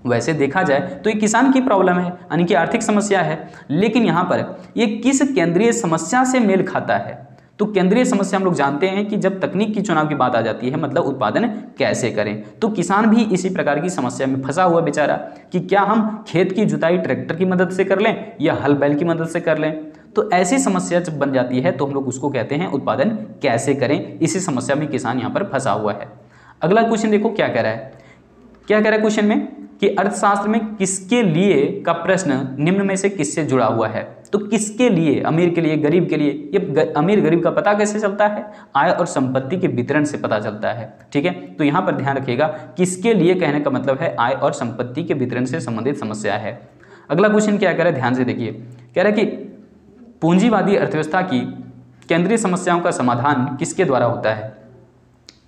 वैसे देखा जाए तो ये किसान की प्रॉब्लम है, यानी कि आर्थिक समस्या है, लेकिन यहाँ पर ये किस केंद्रीय समस्या से मेल खाता है। तो केंद्रीय समस्या हम लोग जानते हैं कि जब तकनीक की चुनाव की बात आ जाती है मतलब उत्पादन कैसे करें, तो किसान भी इसी प्रकार की समस्या में फंसा हुआ बेचारा कि क्या हम खेत की जुताई ट्रैक्टर की मदद से कर लें या हल बैल की मदद से कर लें। तो ऐसी समस्या जब बन जाती है तो हम लोग उसको कहते हैं उत्पादन कैसे करें। इसी समस्या में किसान यहाँ पर फंसा हुआ है। अगला क्वेश्चन देखो क्या कह रहा है। क्या कह रहा है क्वेश्चन में कि अर्थशास्त्र में किसके लिए का प्रश्न निम्न में से किससे जुड़ा हुआ है। तो किसके लिए, अमीर के लिए, गरीब के लिए। ये अमीर गरीब का पता कैसे चलता है, आय और संपत्ति के वितरण से पता चलता है। ठीक है, तो यहाँ पर ध्यान रखिएगा किसके लिए कहने का मतलब है आय और संपत्ति के वितरण से संबंधित समस्या है। अगला क्वेश्चन क्या कह रहा है, ध्यान से देखिए। कह रहा है कि पूंजीवादी अर्थव्यवस्था की केंद्रीय समस्याओं का समाधान किसके द्वारा होता है।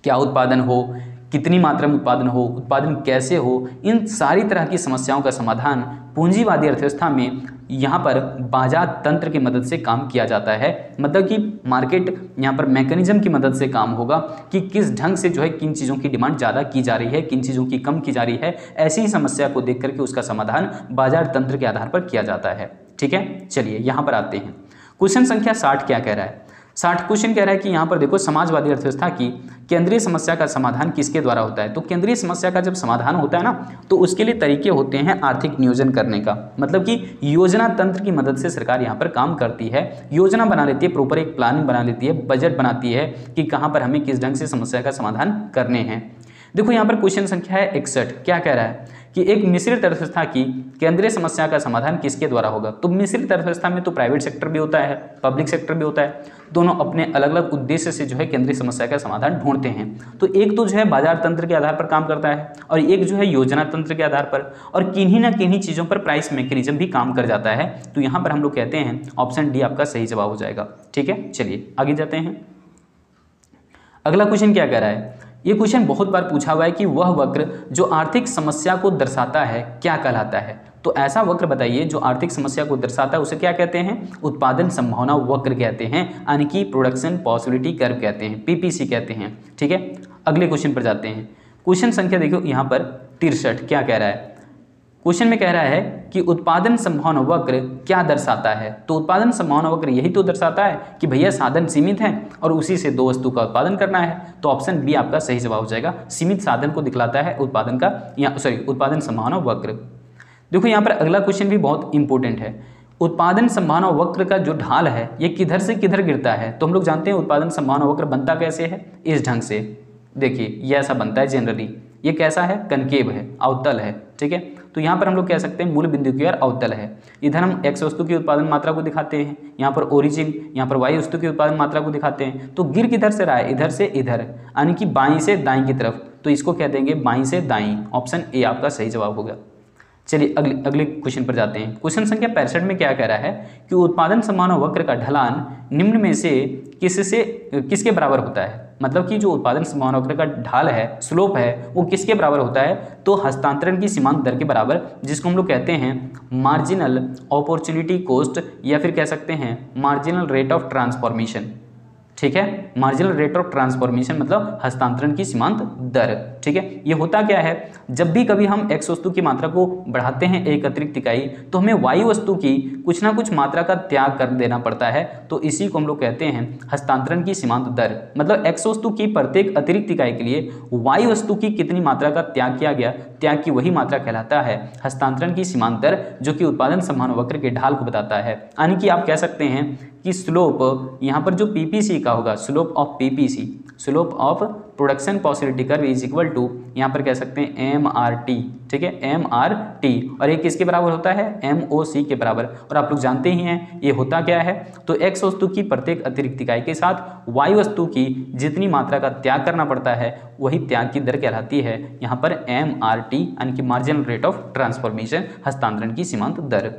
क्या उत्पादन हो, कितनी मात्रा में उत्पादन हो, उत्पादन कैसे हो, इन सारी तरह की समस्याओं का समाधान पूंजीवादी अर्थव्यवस्था में यहाँ पर बाजार तंत्र की मदद से काम किया जाता है। मतलब कि मार्केट यहाँ पर मैकेनिज्म की मदद से काम होगा कि किस ढंग से जो है किन चीज़ों की डिमांड ज़्यादा की जा रही है, किन चीज़ों की कम की जा रही है। ऐसी ही समस्या को देख करके उसका समाधान बाजार तंत्र के आधार पर किया जाता है। ठीक है, चलिए यहाँ पर आते हैं। क्वेश्चन संख्या 60 क्या कह रहा है? 60 क्वेश्चन कह रहा है कि यहाँ पर देखो, समाजवादी अर्थव्यवस्था की केंद्रीय समस्या का समाधान किसके द्वारा होता है? तो केंद्रीय समस्या का जब समाधान होता है ना, तो उसके लिए तरीके होते हैं आर्थिक नियोजन करने का। मतलब कि योजना तंत्र की मदद से सरकार यहाँ पर काम करती है, योजना बना लेती है, प्रॉपर एक प्लानिंग बना लेती है, बजट बनाती है कि कहाँ पर हमें किस ढंग से समस्या का समाधान करने हैं। देखो यहाँ पर क्वेश्चन संख्या है 61, क्या कह रहा है कि एक मिश्रित अर्थव्यवस्था की केंद्रीय समस्या का समाधान किसके द्वारा होगा? तो मिश्रित अर्थव्यवस्था में तो प्राइवेट सेक्टर भी होता है, पब्लिक सेक्टर भी होता है, दोनों अपने अलग अलग उद्देश्य से जो है केंद्रीय समस्या का समाधान ढूंढते हैं। तो एक तो जो है बाजार तंत्र के आधार पर काम करता है और एक जो है योजना तंत्र के आधार पर, और किन्हीं ना किन्हीं चीज़ों पर प्राइस मैकेनिज्म भी काम कर जाता है। तो यहाँ पर हम लोग कहते हैं ऑप्शन डी आपका सही जवाब हो जाएगा। ठीक है, चलिए आगे जाते हैं। अगला क्वेश्चन क्या कह रहा है? ये क्वेश्चन बहुत बार पूछा हुआ है कि वह वक्र जो आर्थिक समस्या को दर्शाता है क्या कहलाता है? तो ऐसा वक्र बताइए जो आर्थिक समस्या को दर्शाता है, उसे क्या कहते हैं? उत्पादन संभावना वक्र कहते हैं, यानी कि प्रोडक्शन पॉसिबिलिटी कर्व कहते हैं, पीपीसी कहते हैं। ठीक है, अगले क्वेश्चन पर जाते हैं। क्वेश्चन संख्या देखो यहाँ पर 63 क्या कह रहा है? क्वेश्चन में कह रहा है कि उत्पादन संभावना वक्र क्या दर्शाता है? तो उत्पादन संभावना वक्र यही तो दर्शाता है कि भैया साधन सीमित हैं और उसी से दो वस्तु का उत्पादन करना है। तो ऑप्शन बी आपका सही जवाब हो जाएगा। सीमित साधन को दिखलाता है उत्पादन का, या उत्पादन संभावना वक्र। देखो यहाँ पर अगला क्वेश्चन भी बहुत इंपॉर्टेंट है। उत्पादन संभावना वक्र का जो ढाल है ये किधर से किधर गिरता है? तो हम लोग जानते हैं उत्पादन संभावना वक्र बनता कैसे है, इस ढंग से। देखिए ये ऐसा बनता है जनरली। ये कैसा है? कनकेव है, अवतल है। ठीक है, तो यहाँ पर हम लोग कह सकते हैं मूल बिंदु की ओर अवतल है। इधर हम एक्स वस्तु की उत्पादन मात्रा को दिखाते हैं, यहाँ पर ओरिजिन, यहाँ पर वाई वस्तु की उत्पादन मात्रा को दिखाते हैं। तो गिर किधर से रहा है? इधर से इधर, यानी कि बाईं से दाईं की तरफ। तो इसको कह देंगे बाईं से दाईं। ऑप्शन ए आपका सही जवाब होगा। चलिए अगले क्वेश्चन पर जाते हैं। क्वेश्चन संख्या 65 में क्या कह रहा है कि उत्पादन संभावना वक्र का ढलान निम्न में से किसके बराबर होता है? मतलब कि जो उत्पादन संभावना वक्र का ढाल है, स्लोप है, वो किसके बराबर होता है? तो हस्तांतरण की सीमांत दर के बराबर, जिसको हम लोग कहते हैं मार्जिनल अपॉर्चुनिटी कॉस्ट, या फिर कह सकते हैं मार्जिनल रेट ऑफ ट्रांसफॉर्मेशन। ठीक है, मार्जिनल रेट ऑफ ट्रांसफॉर्मेशन मतलब हस्तांतरण की सीमांत दर। ठीक है, ये होता क्या है? जब भी कभी हम एक्स वस्तु की मात्रा को बढ़ाते हैं एक अतिरिक्त इकाई, तो हमें वाई वस्तु की कुछ ना कुछ मात्रा का त्याग कर देना पड़ता है। तो इसी को हम लोग कहते हैं हस्तांतरण की सीमांत दर। मतलब एक्स वस्तु की प्रत्येक अतिरिक्त इकाई के लिए वाई वस्तु की कितनी मात्रा का त्याग किया गया, त्याग की वही मात्रा कहलाता है हस्तांतरण की सीमांत दर, जो कि उत्पादन संभावना वक्र के ढाल को बताता है। यानी कि आप कह सकते हैं कि स्लोप यहाँ पर जो पीपीसी का होगा, slope of PPC, slope of production possibility curve is equal to, यहाँ पर कह सकते हैं MRT। ठीक है, MRT, और ये किसके बराबर होता है? MOC के बराबर। और आप लोग जानते ही हैं ये होता क्या है? तो एक्स वस्तु की प्रत्येक अतिरिक्त इकाई के साथ वाई वस्तु की जितनी मात्रा का त्याग करना पड़ता है वही त्याग की दर कहलाती है यहाँ पर MRT, यानी कि मार्जिनल रेट ऑफ ट्रांसफॉर्मेशन, हस्तांतरण की सीमांत दर।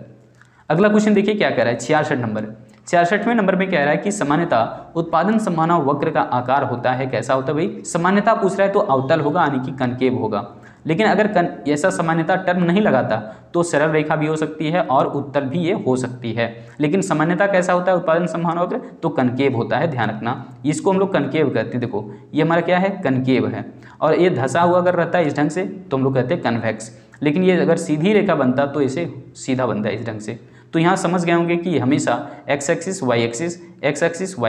अगला क्वेश्चन देखिए क्या कह रहा है, 66 नंबर। 66वें नंबर में कह रहा है कि सामान्यतः उत्पादन संभावना वक्र का आकार होता है, कैसा होता है भाई? सामान्यतः पूछ रहा है तो अवतल होगा, यानी कि कनकेव होगा। लेकिन अगर ऐसा सामान्यतः टर्म नहीं लगाता तो सरल रेखा भी हो सकती है और उत्तल भी ये हो सकती है। लेकिन सामान्यतः कैसा होता है उत्पादन संभावना वक्र? तो कनकेव होता है, ध्यान रखना। इसको हम लोग कनकेव कहते हैं। देखो ये हमारा क्या है? कनकेव है। और ये धंसा हुआ अगर रहता है इस ढंग से तो हम लोग कहते हैं कन्वेक्स। लेकिन ये अगर सीधी रेखा बनता तो इसे सीधा बनता है इस ढंग से। तो यहाँ समझ गए होंगे कि हमेशा एक्स एक्सिस वाई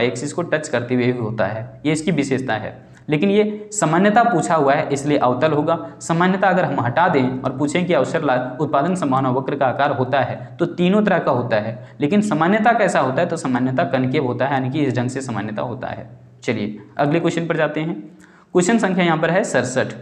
एक्सिस को टच करते हुए होता है, ये इसकी विशेषता है। लेकिन ये सामान्यता पूछा हुआ है इसलिए अवतल होगा। सामान्यता अगर हम हटा दें और पूछें कि अवसर उत्पादन संभावना वक्र का आकार होता है तो तीनों तरह का होता है। लेकिन सामान्यता कैसा होता है? तो सामान्यता कनकेव होता है, यानी कि इस ढंग से सामान्यता होता है। चलिए अगले क्वेश्चन पर जाते हैं। क्वेश्चन संख्या यहाँ पर है 67।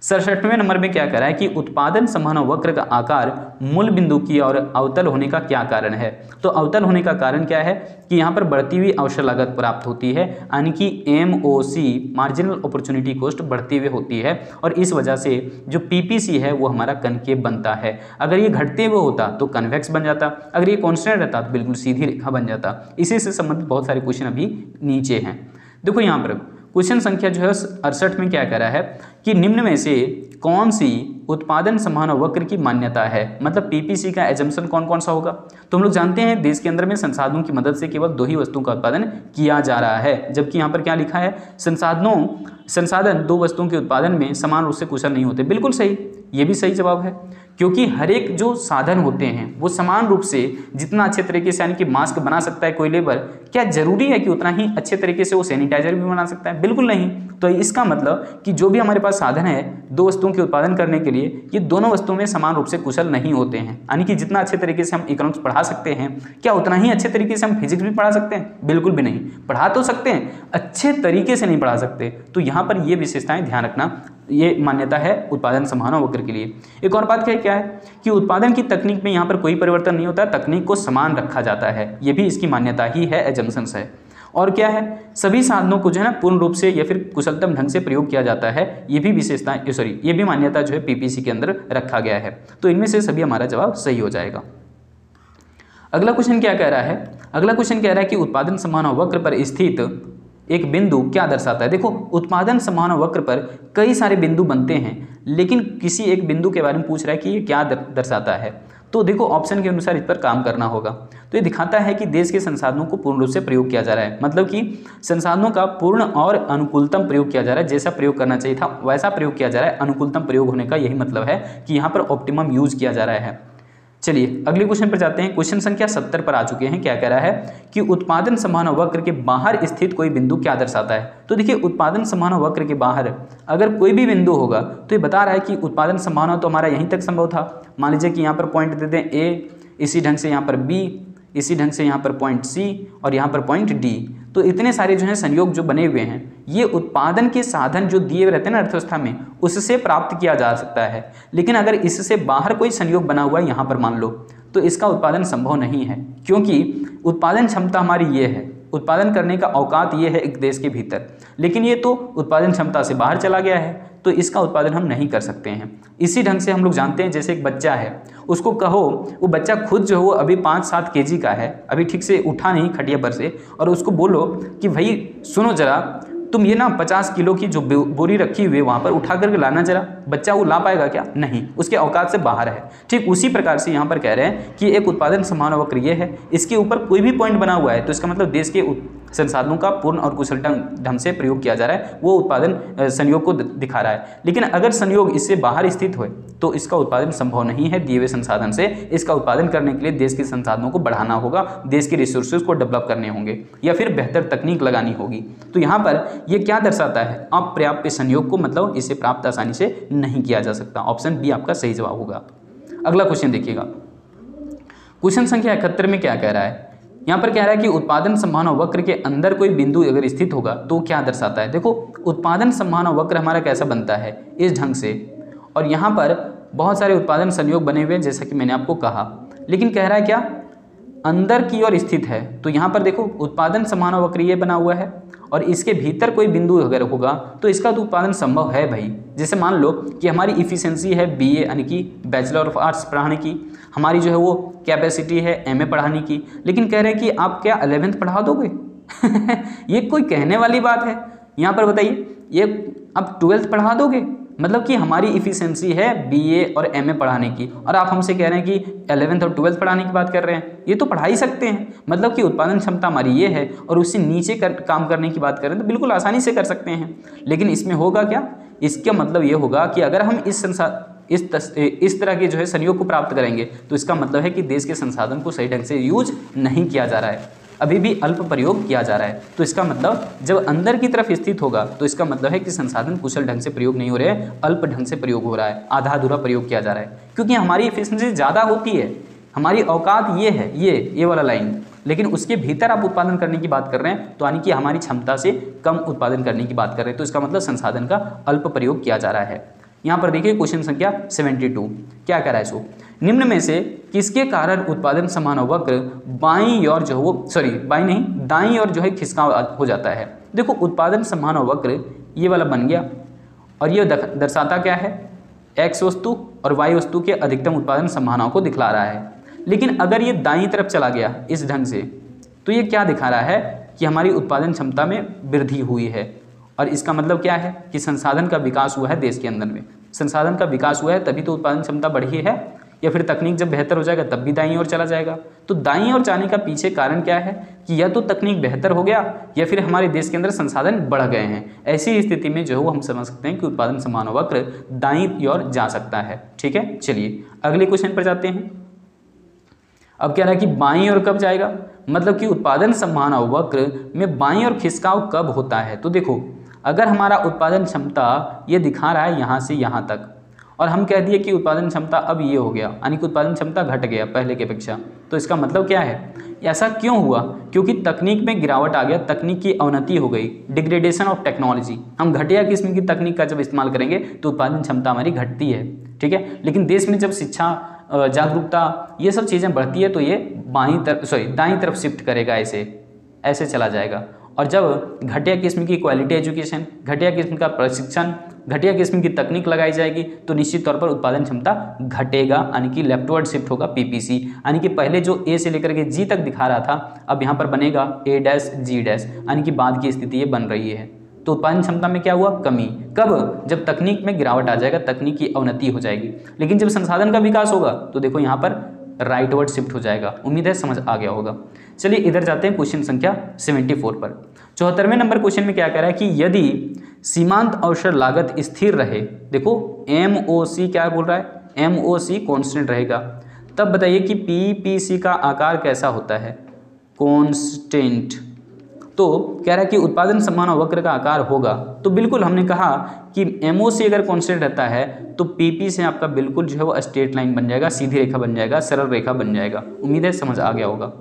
67वें नंबर में क्या कह रहा है कि उत्पादन संभावना वक्र का आकार मूल बिंदु की ओर अवतल होने का क्या कारण है? तो अवतल होने का कारण क्या है कि यहाँ पर बढ़ती हुई अवसर लागत प्राप्त होती है, यानी कि MOC मार्जिनल अपॉर्चुनिटी कॉस्ट बढ़ती हुई होती है, और इस वजह से जो PPC है वो हमारा कनकेव बनता है। अगर ये घटते हुए होता तो कन्वेक्स बन जाता, अगर ये कॉन्स्टेंट रहता तो बिल्कुल सीधी रेखा बन जाता। इसी से संबंधित बहुत सारे क्वेश्चन अभी नीचे हैं। देखो यहाँ पर क्वेश्चन संख्या जो है 68 में क्या कह रहा है कि निम्न में से कौन सी उत्पादन संभावना वक्र की मान्यता है, मतलब पीपीसी का एजम्पशन कौन कौन सा होगा। तो हम लोग जानते हैं देश के अंदर में संसाधनों की मदद से केवल 2 ही वस्तुओं का उत्पादन किया जा रहा है, जबकि यहाँ पर क्या लिखा है, संसाधन 2 वस्तुओं के उत्पादन में समान रूप से कुशल नहीं होते। बिल्कुल सही, ये भी सही जवाब है, क्योंकि हर एक जो साधन होते हैं वो समान रूप से जितना अच्छे तरीके से यानी कि मास्क बना सकता है कोई लेबर, क्या जरूरी है कि उतना ही अच्छे तरीके से वो सैनिटाइजर भी बना सकता है? बिल्कुल नहीं। तो इसका मतलब कि जो भी हमारे पास साधन है 2 वस्तुओं के उत्पादन करने के लिए, ये दोनों वस्तुओं में समान रूप से कुशल नहीं होते हैं। यानी कि जितना अच्छे तरीके से हम इकोनॉमिक्स पढ़ा सकते हैं, क्या उतना ही अच्छे तरीके से हम फिजिक्स भी पढ़ा सकते हैं? बिल्कुल भी नहीं। पढ़ा तो सकते हैं, अच्छे तरीके से नहीं पढ़ा सकते। तो यहाँ पर ये विशेषताएं ध्यान रखना, ये मान्यता है उत्पादन संभावना वक्र के लिए। एक और बात क्या है कि उत्पादन की तकनीक में यहाँ पर कोई परिवर्तन नहीं होता, तकनीक को समान रखा जाता है, ये भी इसकी मान्यता ही है, एजम्पशंस है। और क्या है, सभी साधनों को जो है ना पूर्ण रूप से या फिर कुशलतम ढंग से प्रयोग किया जाता है, ये भी विशेषता ये भी मान्यता जो है पीपीसी के अंदर रखा गया है। तो इनमें से सभी हमारा जवाब सही हो जाएगा। अगला क्वेश्चन क्या कह रहा है, अगला क्वेश्चन कह रहा है कि उत्पादन संभावना वक्र पर स्थित एक बिंदु क्या दर्शाता है। देखो, उत्पादन संभावना वक्र पर कई सारे बिंदु बनते हैं, लेकिन किसी एक बिंदु के बारे में पूछ रहा है कि ये क्या दर्शाता है। तो देखो ऑप्शन के अनुसार इस पर काम करना होगा। तो ये दिखाता है कि देश के संसाधनों को पूर्ण रूप से प्रयोग किया जा रहा है, मतलब कि संसाधनों का पूर्ण और अनुकूलतम प्रयोग किया जा रहा है, जैसा प्रयोग करना चाहिए था वैसा प्रयोग किया जा रहा है। अनुकूलतम प्रयोग होने का यही मतलब है कि यहाँ पर ऑप्टिमम यूज किया जा रहा है। चलिए अगले क्वेश्चन पर जाते हैं। क्वेश्चन संख्या 70 पर आ चुके हैं। क्या कह रहा है कि उत्पादन संभावना वक्र के बाहर स्थित कोई बिंदु क्या दर्शाता है। तो देखिए, उत्पादन संभावना वक्र के बाहर अगर कोई भी बिंदु होगा तो ये बता रहा है कि उत्पादन संभावना तो हमारा यहीं तक संभव था। मान लीजिए कि यहाँ पर पॉइंट देते हैं ए, इसी ढंग से यहाँ पर बी, इसी ढंग से यहाँ पर पॉइंट सी और यहाँ पर पॉइंट डी। तो इतने सारे जो हैं संयोग जो बने हुए हैं, ये उत्पादन के साधन जो दिए हुए रहते हैं ना अर्थव्यवस्था में, उससे प्राप्त किया जा सकता है। लेकिन अगर इससे बाहर कोई संयोग बना हुआ है यहाँ पर मान लो, तो इसका उत्पादन संभव नहीं है, क्योंकि उत्पादन क्षमता हमारी ये है, उत्पादन करने का औकात ये है एक देश के भीतर, लेकिन ये तो उत्पादन क्षमता से बाहर चला गया है, तो इसका उत्पादन हम नहीं कर सकते हैं। इसी ढंग से हम लोग जानते हैं, जैसे एक बच्चा है, उसको कहो, वो बच्चा खुद जो है वो अभी 5-7 kg का है, अभी ठीक से उठा नहीं खटिया पर से, और उसको बोलो कि भाई सुनो जरा, तुम ये ना 50 किलो की जो बोरी रखी हुई है वहाँ पर उठा करके लाना जरा, बच्चा वो ला पाएगा क्या? नहीं, उसके औकात से बाहर है। ठीक उसी प्रकार से यहाँ पर कह रहे हैं कि एक उत्पादन संभावना वक्र ये है, इसके ऊपर कोई भी पॉइंट बना हुआ है तो इसका मतलब देश के संसाधनों का पूर्ण और कुशल ढंग से प्रयोग किया जा रहा है, वो उत्पादन संयोग को दिखा रहा है। लेकिन अगर संयोग इससे बाहर स्थित हो तो इसका उत्पादन संभव नहीं है दिए हुए संसाधन से। इसका उत्पादन करने के लिए देश के संसाधनों को बढ़ाना होगा, देश के रिसोर्सेज को डेवलप करने होंगे या फिर बेहतर तकनीक लगानी होगी। तो यहाँ पर ये क्या दर्शाता है? अपर्याप्त संयोग को, मतलब इसे प्राप्त आसानी से नहीं किया जा सकता। ऑप्शन बी आपका सही जवाब होगा। अगला क्वेश्चन देखिएगा, क्वेश्चन संख्या 71 में क्या कह रहा है। यहाँ पर कह रहा है कि उत्पादन संभावना वक्र के अंदर कोई बिंदु अगर स्थित होगा तो क्या दर्शाता है। देखो, उत्पादन संभावना वक्र हमारा कैसा बनता है, इस ढंग से, और यहाँ पर बहुत सारे उत्पादन संयोग बने हुए हैं जैसा कि मैंने आपको कहा, लेकिन कह रहा है क्या, अंदर की ओर स्थित है। तो यहाँ पर देखो उत्पादन संभावना वक्र ये बना हुआ है और इसके भीतर कोई बिंदु अगर होगा तो इसका तो उत्पादन संभव है भाई। जैसे मान लो कि हमारी इफिशिएंसी है बीए यानी कि बैचलर ऑफ आर्ट्स पढ़ाने की, हमारी जो है वो कैपेसिटी है एमए पढ़ाने की, लेकिन कह रहे हैं कि आप क्या 11th पढ़ा दोगे? ये कोई कहने वाली बात है? यहाँ पर बताइए, ये आप 12th पढ़ा दोगे? मतलब कि हमारी इफिशिएंसी है बीए और एमए पढ़ाने की, और आप हमसे कह रहे हैं कि 11th और 12th पढ़ाने की बात कर रहे हैं। ये तो पढ़ा ही सकते हैं, मतलब कि उत्पादन क्षमता हमारी ये है और उससे नीचे काम करने की बात कर रहे हैं तो बिल्कुल आसानी से कर सकते हैं। लेकिन इसमें होगा क्या, इसका मतलब ये होगा कि अगर हम इस तरह के जो है संयोग को प्राप्त करेंगे तो इसका मतलब है कि देश के संसाधन को सही ढंग से यूज नहीं किया जा रहा है, अभी भी अल्प प्रयोग किया जा रहा है। तो इसका मतलब जब अंदर की तरफ स्थित होगा तो इसका मतलब है कि संसाधन कुशल ढंग से प्रयोग नहीं हो रहे हैं, अल्प ढंग से प्रयोग हो रहा है, आधा अधूरा प्रयोग किया जा रहा है, क्योंकि हमारी एफिशिएंसी ज़्यादा होती है, हमारी औकात ये है, ये वाला लाइन, लेकिन उसके भीतर आप उत्पादन करने की बात कर रहे हैं, तो यानी कि हमारी क्षमता से कम उत्पादन करने की बात कर रहे हैं, तो इसका मतलब संसाधन का अल्प प्रयोग किया जा रहा है। यहाँ पर देखिए क्वेश्चन संख्या 72 क्या कह रहा है, सो निम्न में से किसके कारण उत्पादन संभावना वक्र बाईं ओर जो है वो दाईं ओर जो है खिसका हो जाता है। देखो उत्पादन संभावना वक्र ये वाला बन गया और ये दर्शाता क्या है, एक्स वस्तु और वाई वस्तु के अधिकतम उत्पादन संभावनाओं को दिखला रहा है। लेकिन अगर ये दाईं तरफ चला गया इस ढंग से तो ये क्या दिखा रहा है कि हमारी उत्पादन क्षमता में वृद्धि हुई है, और इसका मतलब क्या है कि संसाधन का विकास हुआ है देश के अंदर में, संसाधन का विकास हुआ है तभी तो उत्पादन क्षमता बढ़ी है, या फिर तकनीक जब बेहतर हो जाएगा तब भी दाईं ओर चला जाएगा। तो दाईं ओर जाने का पीछे कारण क्या है कि या तो तकनीक बेहतर हो गया या फिर हमारे देश के अंदर संसाधन बढ़ गए हैं। ऐसी स्थिति में जो है वो हम समझ सकते हैं कि उत्पादन समान वक्र दाईं ओर जा सकता है। ठीक है, चलिए अगले क्वेश्चन पर जाते हैं। अब क्या रहा कि बाईं ओर कब जाएगा, मतलब कि उत्पादन समान वक्र में बाईं ओर खिसकाव कब होता है। तो देखो, अगर हमारा उत्पादन क्षमता ये दिखा रहा है यहाँ से यहाँ तक, और हम कह दिए कि उत्पादन क्षमता अब ये हो गया, यानी कि उत्पादन क्षमता घट गया पहले की अपेक्षा, तो इसका मतलब क्या है, ऐसा क्यों हुआ, क्योंकि तकनीक में गिरावट आ गया, तकनीक की अवनति हो गई, डिग्रेडेशन ऑफ टेक्नोलॉजी। हम घटिया किस्म की तकनीक का जब इस्तेमाल करेंगे तो उत्पादन क्षमता हमारी घटती है। ठीक है, लेकिन देश में जब शिक्षा, जागरूकता, ये सब चीज़ें बढ़ती है तो ये दाईं तरफ शिफ्ट करेगा, ऐसे चला जाएगा। और जब घटिया किस्म की क्वालिटी एजुकेशन, घटिया किस्म का प्रशिक्षण, घटिया किस्म की तकनीक लगाई जाएगी तो निश्चित तौर पर उत्पादन क्षमता घटेगा, यानी कि लेफ्टवर्ड शिफ्ट होगा पीपीसी, यानी कि पहले जो ए से लेकर के जी तक दिखा रहा था अब यहाँ पर बनेगा A-G-, यानी कि बाद की स्थिति ये बन रही है। तो उत्पादन क्षमता में क्या हुआ, कमी। कब, जब तकनीक में गिरावट आ जाएगा, तकनीक की अवनति हो जाएगी। लेकिन जब संसाधन का विकास होगा तो देखो यहाँ पर राइटवर्ड शिफ्ट हो जाएगा। उम्मीद है समझ आ गया होगा। चलिए इधर जाते हैं क्वेश्चन संख्या 74 पर। 74वें नंबर क्वेश्चन में क्या कह रहा है कि यदि सीमांत अवसर लागत स्थिर रहे, देखो MOC क्या बोल रहा है, MOC कांस्टेंट रहेगा, तब बताइए कि PPC का आकार कैसा होता है, कांस्टेंट। तो कह रहा है कि उत्पादन समान वक्र का आकार होगा, तो बिल्कुल हमने कहा कि MOC अगर कांस्टेंट रहता है तो PP से आपका बिल्कुल जो है वो स्ट्रेट लाइन बन जाएगा, सीधी रेखा बन जाएगा, सरल रेखा बन जाएगा। उम्मीद है समझ आ गया होगा।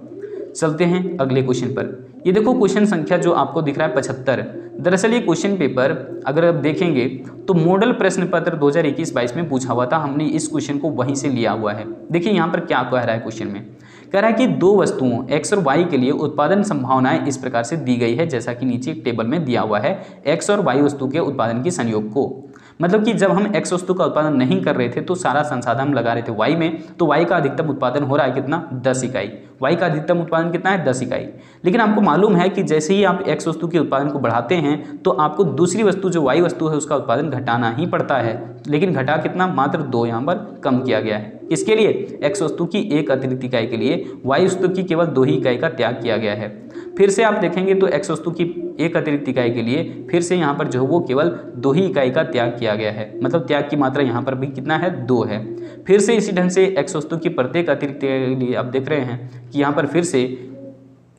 चलते हैं अगले क्वेश्चन पर। ये देखो क्वेश्चन संख्या जो आपको दिख रहा है 75। दरअसल ये क्वेश्चन पेपर अगर आप देखेंगे तो मॉडल प्रश्न पत्र 2021-22 में पूछा हुआ था, हमने इस क्वेश्चन को वहीं से लिया हुआ है। देखिए यहाँ पर क्या कह रहा है क्वेश्चन में, कह रहा है कि दो वस्तुओं x और y के लिए उत्पादन संभावनाएं इस प्रकार से दी गई है, जैसा कि नीचे एक टेबल में दिया हुआ है, x और y वस्तु के उत्पादन के संयोग को। मतलब कि जब हम x वस्तु का उत्पादन नहीं कर रहे थे तो सारा संसाधन हम लगा रहे थे y में, तो y का अधिकतम उत्पादन हो रहा है कितना, 10 इकाई। y का अधिकतम उत्पादन कितना है, 10 इकाई। लेकिन आपको मालूम है कि जैसे ही आप x वस्तु के उत्पादन को बढ़ाते हैं तो आपको दूसरी वस्तु जो y वस्तु है उसका उत्पादन घटाना ही पड़ता है। लेकिन घटा कितना, मात्र 2 यहाँ पर कम किया गया है। किसके लिए, x वस्तु की एक अतिरिक्त इकाई के लिए, y वस्तु की केवल 2 ही इकाई का त्याग किया गया है। फिर से आप देखेंगे तो x वस्तु की एक अतिरिक्त इकाई के लिए फिर से यहाँ पर जो वो केवल 2 ही इकाई का त्याग किया गया है, मतलब त्याग की मात्रा यहाँ पर भी कितना है, 2 है। फिर से इसी ढंग से x वस्तु की प्रत्येक अतिरिक्त इकाई के लिए आप देख रहे हैं कि यहाँ पर फिर से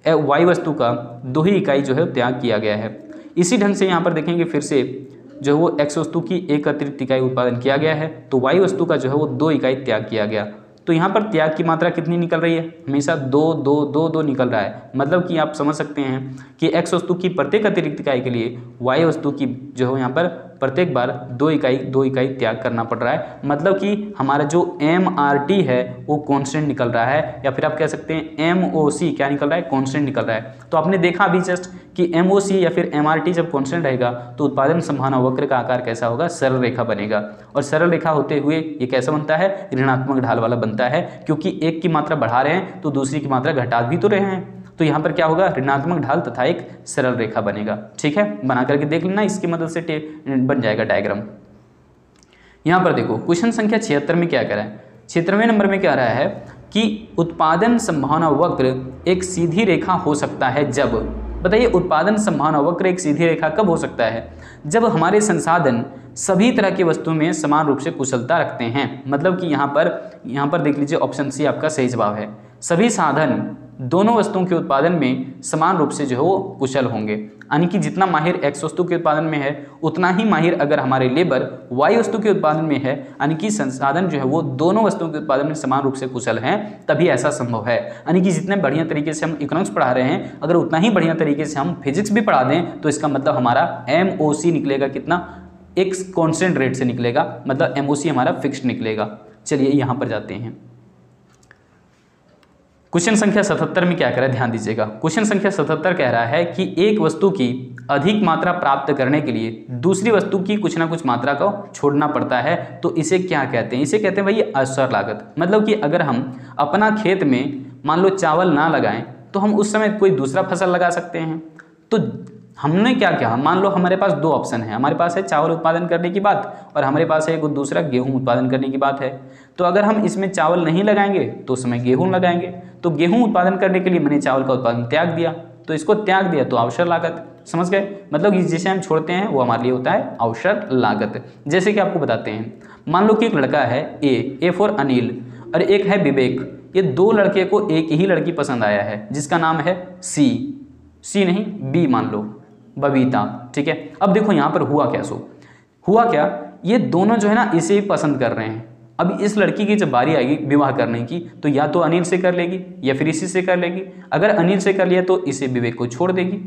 y वस्तु का 2 ही इकाई जो है त्याग किया गया है। इसी ढंग से यहाँ पर देखेंगे फिर से जो वो x वस्तु की एक अतिरिक्त इकाई उत्पादन किया गया है, तो y वस्तु का जो है वो 2 इकाई त्याग किया गया। तो यहाँ पर त्याग की मात्रा कितनी निकल रही है, हमेशा 2 2 2 2 निकल रहा है। मतलब कि आप समझ सकते हैं कि x वस्तु की प्रत्येक अतिरिक्त इकाई के लिए y वस्तु की जो है यहाँ पर प्रत्येक बार 2 इकाई त्याग करना पड़ रहा है। मतलब कि हमारा जो MRT है वो कांस्टेंट निकल रहा है, या फिर आप कह सकते हैं MOC क्या निकल रहा है, कांस्टेंट निकल रहा है। तो आपने देखा अभी जस्ट कि MOC या फिर MRT जब कांस्टेंट रहेगा तो उत्पादन संभावना वक्र का आकार कैसा होगा, सरल रेखा बनेगा। और सरल रेखा होते हुए ये कैसा बनता है, ऋणात्मक ढाल वाला बनता है, क्योंकि एक की मात्रा बढ़ा रहे हैं तो दूसरी की मात्रा घटा भी तो रहे हैं। तो यहाँ पर क्या होगा, ऋणात्मक ढाल तथा एक सरल रेखा बनेगा। ठीक है, बना करके देख लेना, इसकी मदद से बन जाएगा डायग्राम। यहाँ पर देखो क्वेश्चन संख्या 76 में क्या कह रहा है, 76वें नंबर में क्या रहा है कि उत्पादन संभावना वक्र एक सीधी रेखा हो सकता है जब, बताइए उत्पादन संभावना वक्र एक सीधी रेखा कब हो सकता है, जब हमारे संसाधन सभी तरह की वस्तुओं में समान रूप से कुशलता रखते हैं। मतलब कि यहाँ पर देख लीजिए ऑप्शन सी आपका सही जवाब है। सभी साधन दोनों वस्तुओं के उत्पादन में समान रूप से जो है वो कुशल होंगे, यानी कि जितना माहिर x वस्तु के उत्पादन में है उतना ही माहिर अगर हमारे लेबर y वस्तु के उत्पादन में है, यानी कि संसाधन जो है वो दोनों वस्तुओं के उत्पादन में समान रूप से कुशल हैं, तभी ऐसा संभव है। यानी कि जितने बढ़िया तरीके से हम इकोनॉमिक्स पढ़ा रहे हैं, अगर उतना ही बढ़िया तरीके से हम फिजिक्स भी पढ़ा दें तो इसका मतलब हमारा MOC निकलेगा कितना, एक कॉन्स्टेंट रेट से निकलेगा, मतलब MOC हमारा फिक्स्ड निकलेगा। चलिए यहाँ पर जाते हैं। क्वेश्चन संख्या 77 में क्या कह रहा है, ध्यान दीजिएगा। क्वेश्चन संख्या 77 कह रहा है कि एक वस्तु की अधिक मात्रा प्राप्त करने के लिए दूसरी वस्तु की कुछ ना कुछ मात्रा को छोड़ना पड़ता है, तो इसे क्या कहते हैं, इसे कहते हैं भाई अवसर लागत। मतलब कि अगर हम अपना खेत में मान लो चावल ना लगाएं तो हम उस समय कोई दूसरा फसल लगा सकते हैं। तो हमने क्या किया, मान लो हमारे पास दो ऑप्शन है, हमारे पास है चावल उत्पादन करने की बात और हमारे पास है एक दूसरा गेहूं उत्पादन करने की बात है। तो अगर हम इसमें चावल नहीं लगाएंगे तो उसमें गेहूं लगाएंगे। तो गेहूं उत्पादन करने के लिए मैंने चावल का उत्पादन त्याग दिया, तो इसको त्याग दिया तो अवसर लागत, समझ गए। मतलब जिसे हम छोड़ते हैं वो हमारे लिए होता है अवसर लागत। जैसे कि आपको बताते हैं, मान लो कि एक लड़का है ए फॉर अनिल और एक है विवेक। ये दो लड़के को एक ही लड़की पसंद आया है जिसका नाम है सी नहीं बी, मान लो बबीता, ठीक है। अब देखो यहाँ पर हुआ क्या, हुआ क्या, ये दोनों जो है ना इसे पसंद कर रहे हैं। अब इस लड़की की जब बारी आएगी विवाह करने की तो या तो अनिल से कर लेगी या फिर इसी से कर लेगी। अगर अनिल से कर लिया तो इसे विवेक को छोड़ देगी,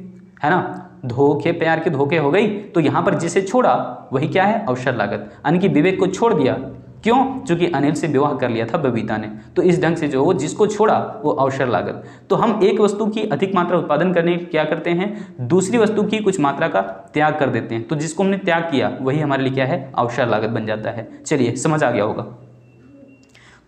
है ना। धोखे प्यार के धोखे हो गई। तो यहाँ पर जिसे छोड़ा वही क्या है, अवसर लागत, यानी कि विवेक को छोड़ दिया। क्यों? क्योंकि अनिल से विवाह कर लिया था बबीता ने। तो इस ढंग से जो वो जिसको छोड़ा वो अवसर लागत। तो हम एक वस्तु की अधिक मात्रा उत्पादन करने क्या करते हैं, दूसरी वस्तु की कुछ मात्रा का त्याग कर देते हैं। तो जिसको हमने त्याग किया वही हमारे लिए क्या है, अवसर लागत बन जाता है। चलिए समझ आ गया होगा।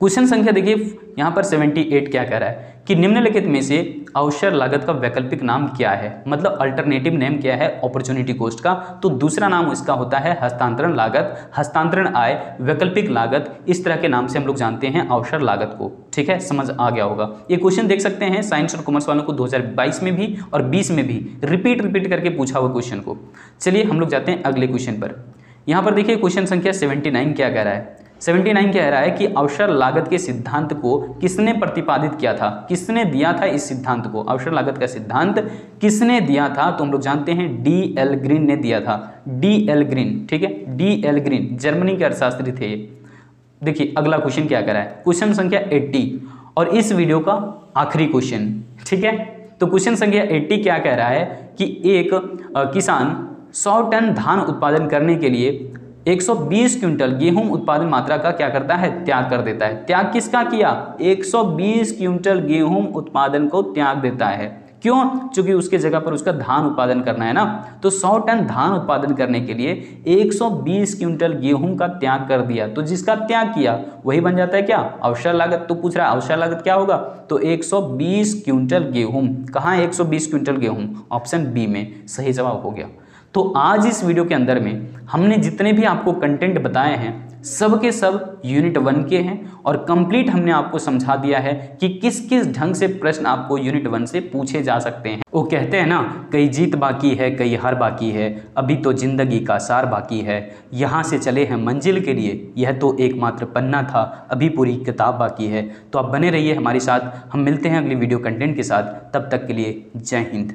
क्वेश्चन संख्या देखिए यहाँ पर 78 क्या कह रहा है कि निम्नलिखित में से अवसर लागत का वैकल्पिक नाम क्या है, मतलब अल्टरनेटिव नेम क्या है अपॉर्चुनिटी कॉस्ट का। तो दूसरा नाम इसका होता है हस्तांतरण लागत, हस्तांतरण आय, वैकल्पिक लागत। इस तरह के नाम से हम लोग जानते हैं अवसर लागत को, ठीक है, समझ आ गया होगा। ये क्वेश्चन देख सकते हैं साइंस और कॉमर्स वालों को 2022 में भी और 20 में भी रिपीट करके पूछा हुआ क्वेश्चन को। चलिए हम लोग जाते हैं अगले क्वेश्चन पर। यहाँ पर देखिए क्वेश्चन संख्या 79 क्या कह रहा है। 79 कह रहा है कि अवसर लागत के सिद्धांत को किसने प्रतिपादित किया था, किसने दिया था इस सिद्धांत को, अवसर लागत का सिद्धांत किसने दिया था। तो हम लोग जानते हैं D.L. ग्रीन ने दिया था, D.L. ग्रीन, ठीक है, D.L. ग्रीन जर्मनी के अर्थशास्त्री थे। देखिए अगला क्वेश्चन क्या कह रहा है, क्वेश्चन संख्या 80 और इस वीडियो का आखिरी क्वेश्चन, ठीक है। तो क्वेश्चन संख्या 80 क्या कह रहा है कि एक किसान 100 टन धान उत्पादन करने के लिए 120 क्विंटल गेहूं उत्पादन मात्रा का क्या करता है, त्याग कर देता है। त्याग किसका किया, 120 क्विंटल गेहूं उत्पादन को त्याग देता है। क्यों? क्योंकि उसके जगह पर उसका धान उत्पादन करना है ना। तो 100 टन धान उत्पादन करने के लिए 120 क्विंटल गेहूं का त्याग कर दिया। तो जिसका त्याग किया वही बन जाता है क्या, अवसर लागत। तो पूछ रहा है अवसर लागत क्या होगा, तो 120 क्विंटल गेहूं। कहाँ है 120 क्विंटल गेहूं, ऑप्शन बी में सही जवाब हो गया। तो आज इस वीडियो के अंदर में हमने जितने भी आपको कंटेंट बताए हैं सब के सब यूनिट 1 के हैं और कंप्लीट हमने आपको समझा दिया है कि किस किस ढंग से प्रश्न आपको यूनिट 1 से पूछे जा सकते हैं। वो कहते हैं ना, कई जीत बाकी है कई हार बाकी है, अभी तो जिंदगी का सार बाकी है, यहाँ से चले हैं मंजिल के लिए, यह तो एकमात्र पन्ना था, अभी पूरी किताब बाकी है। तो आप बने रहिए हमारे साथ, हम मिलते हैं अगली वीडियो कंटेंट के साथ, तब तक के लिए जय हिंद।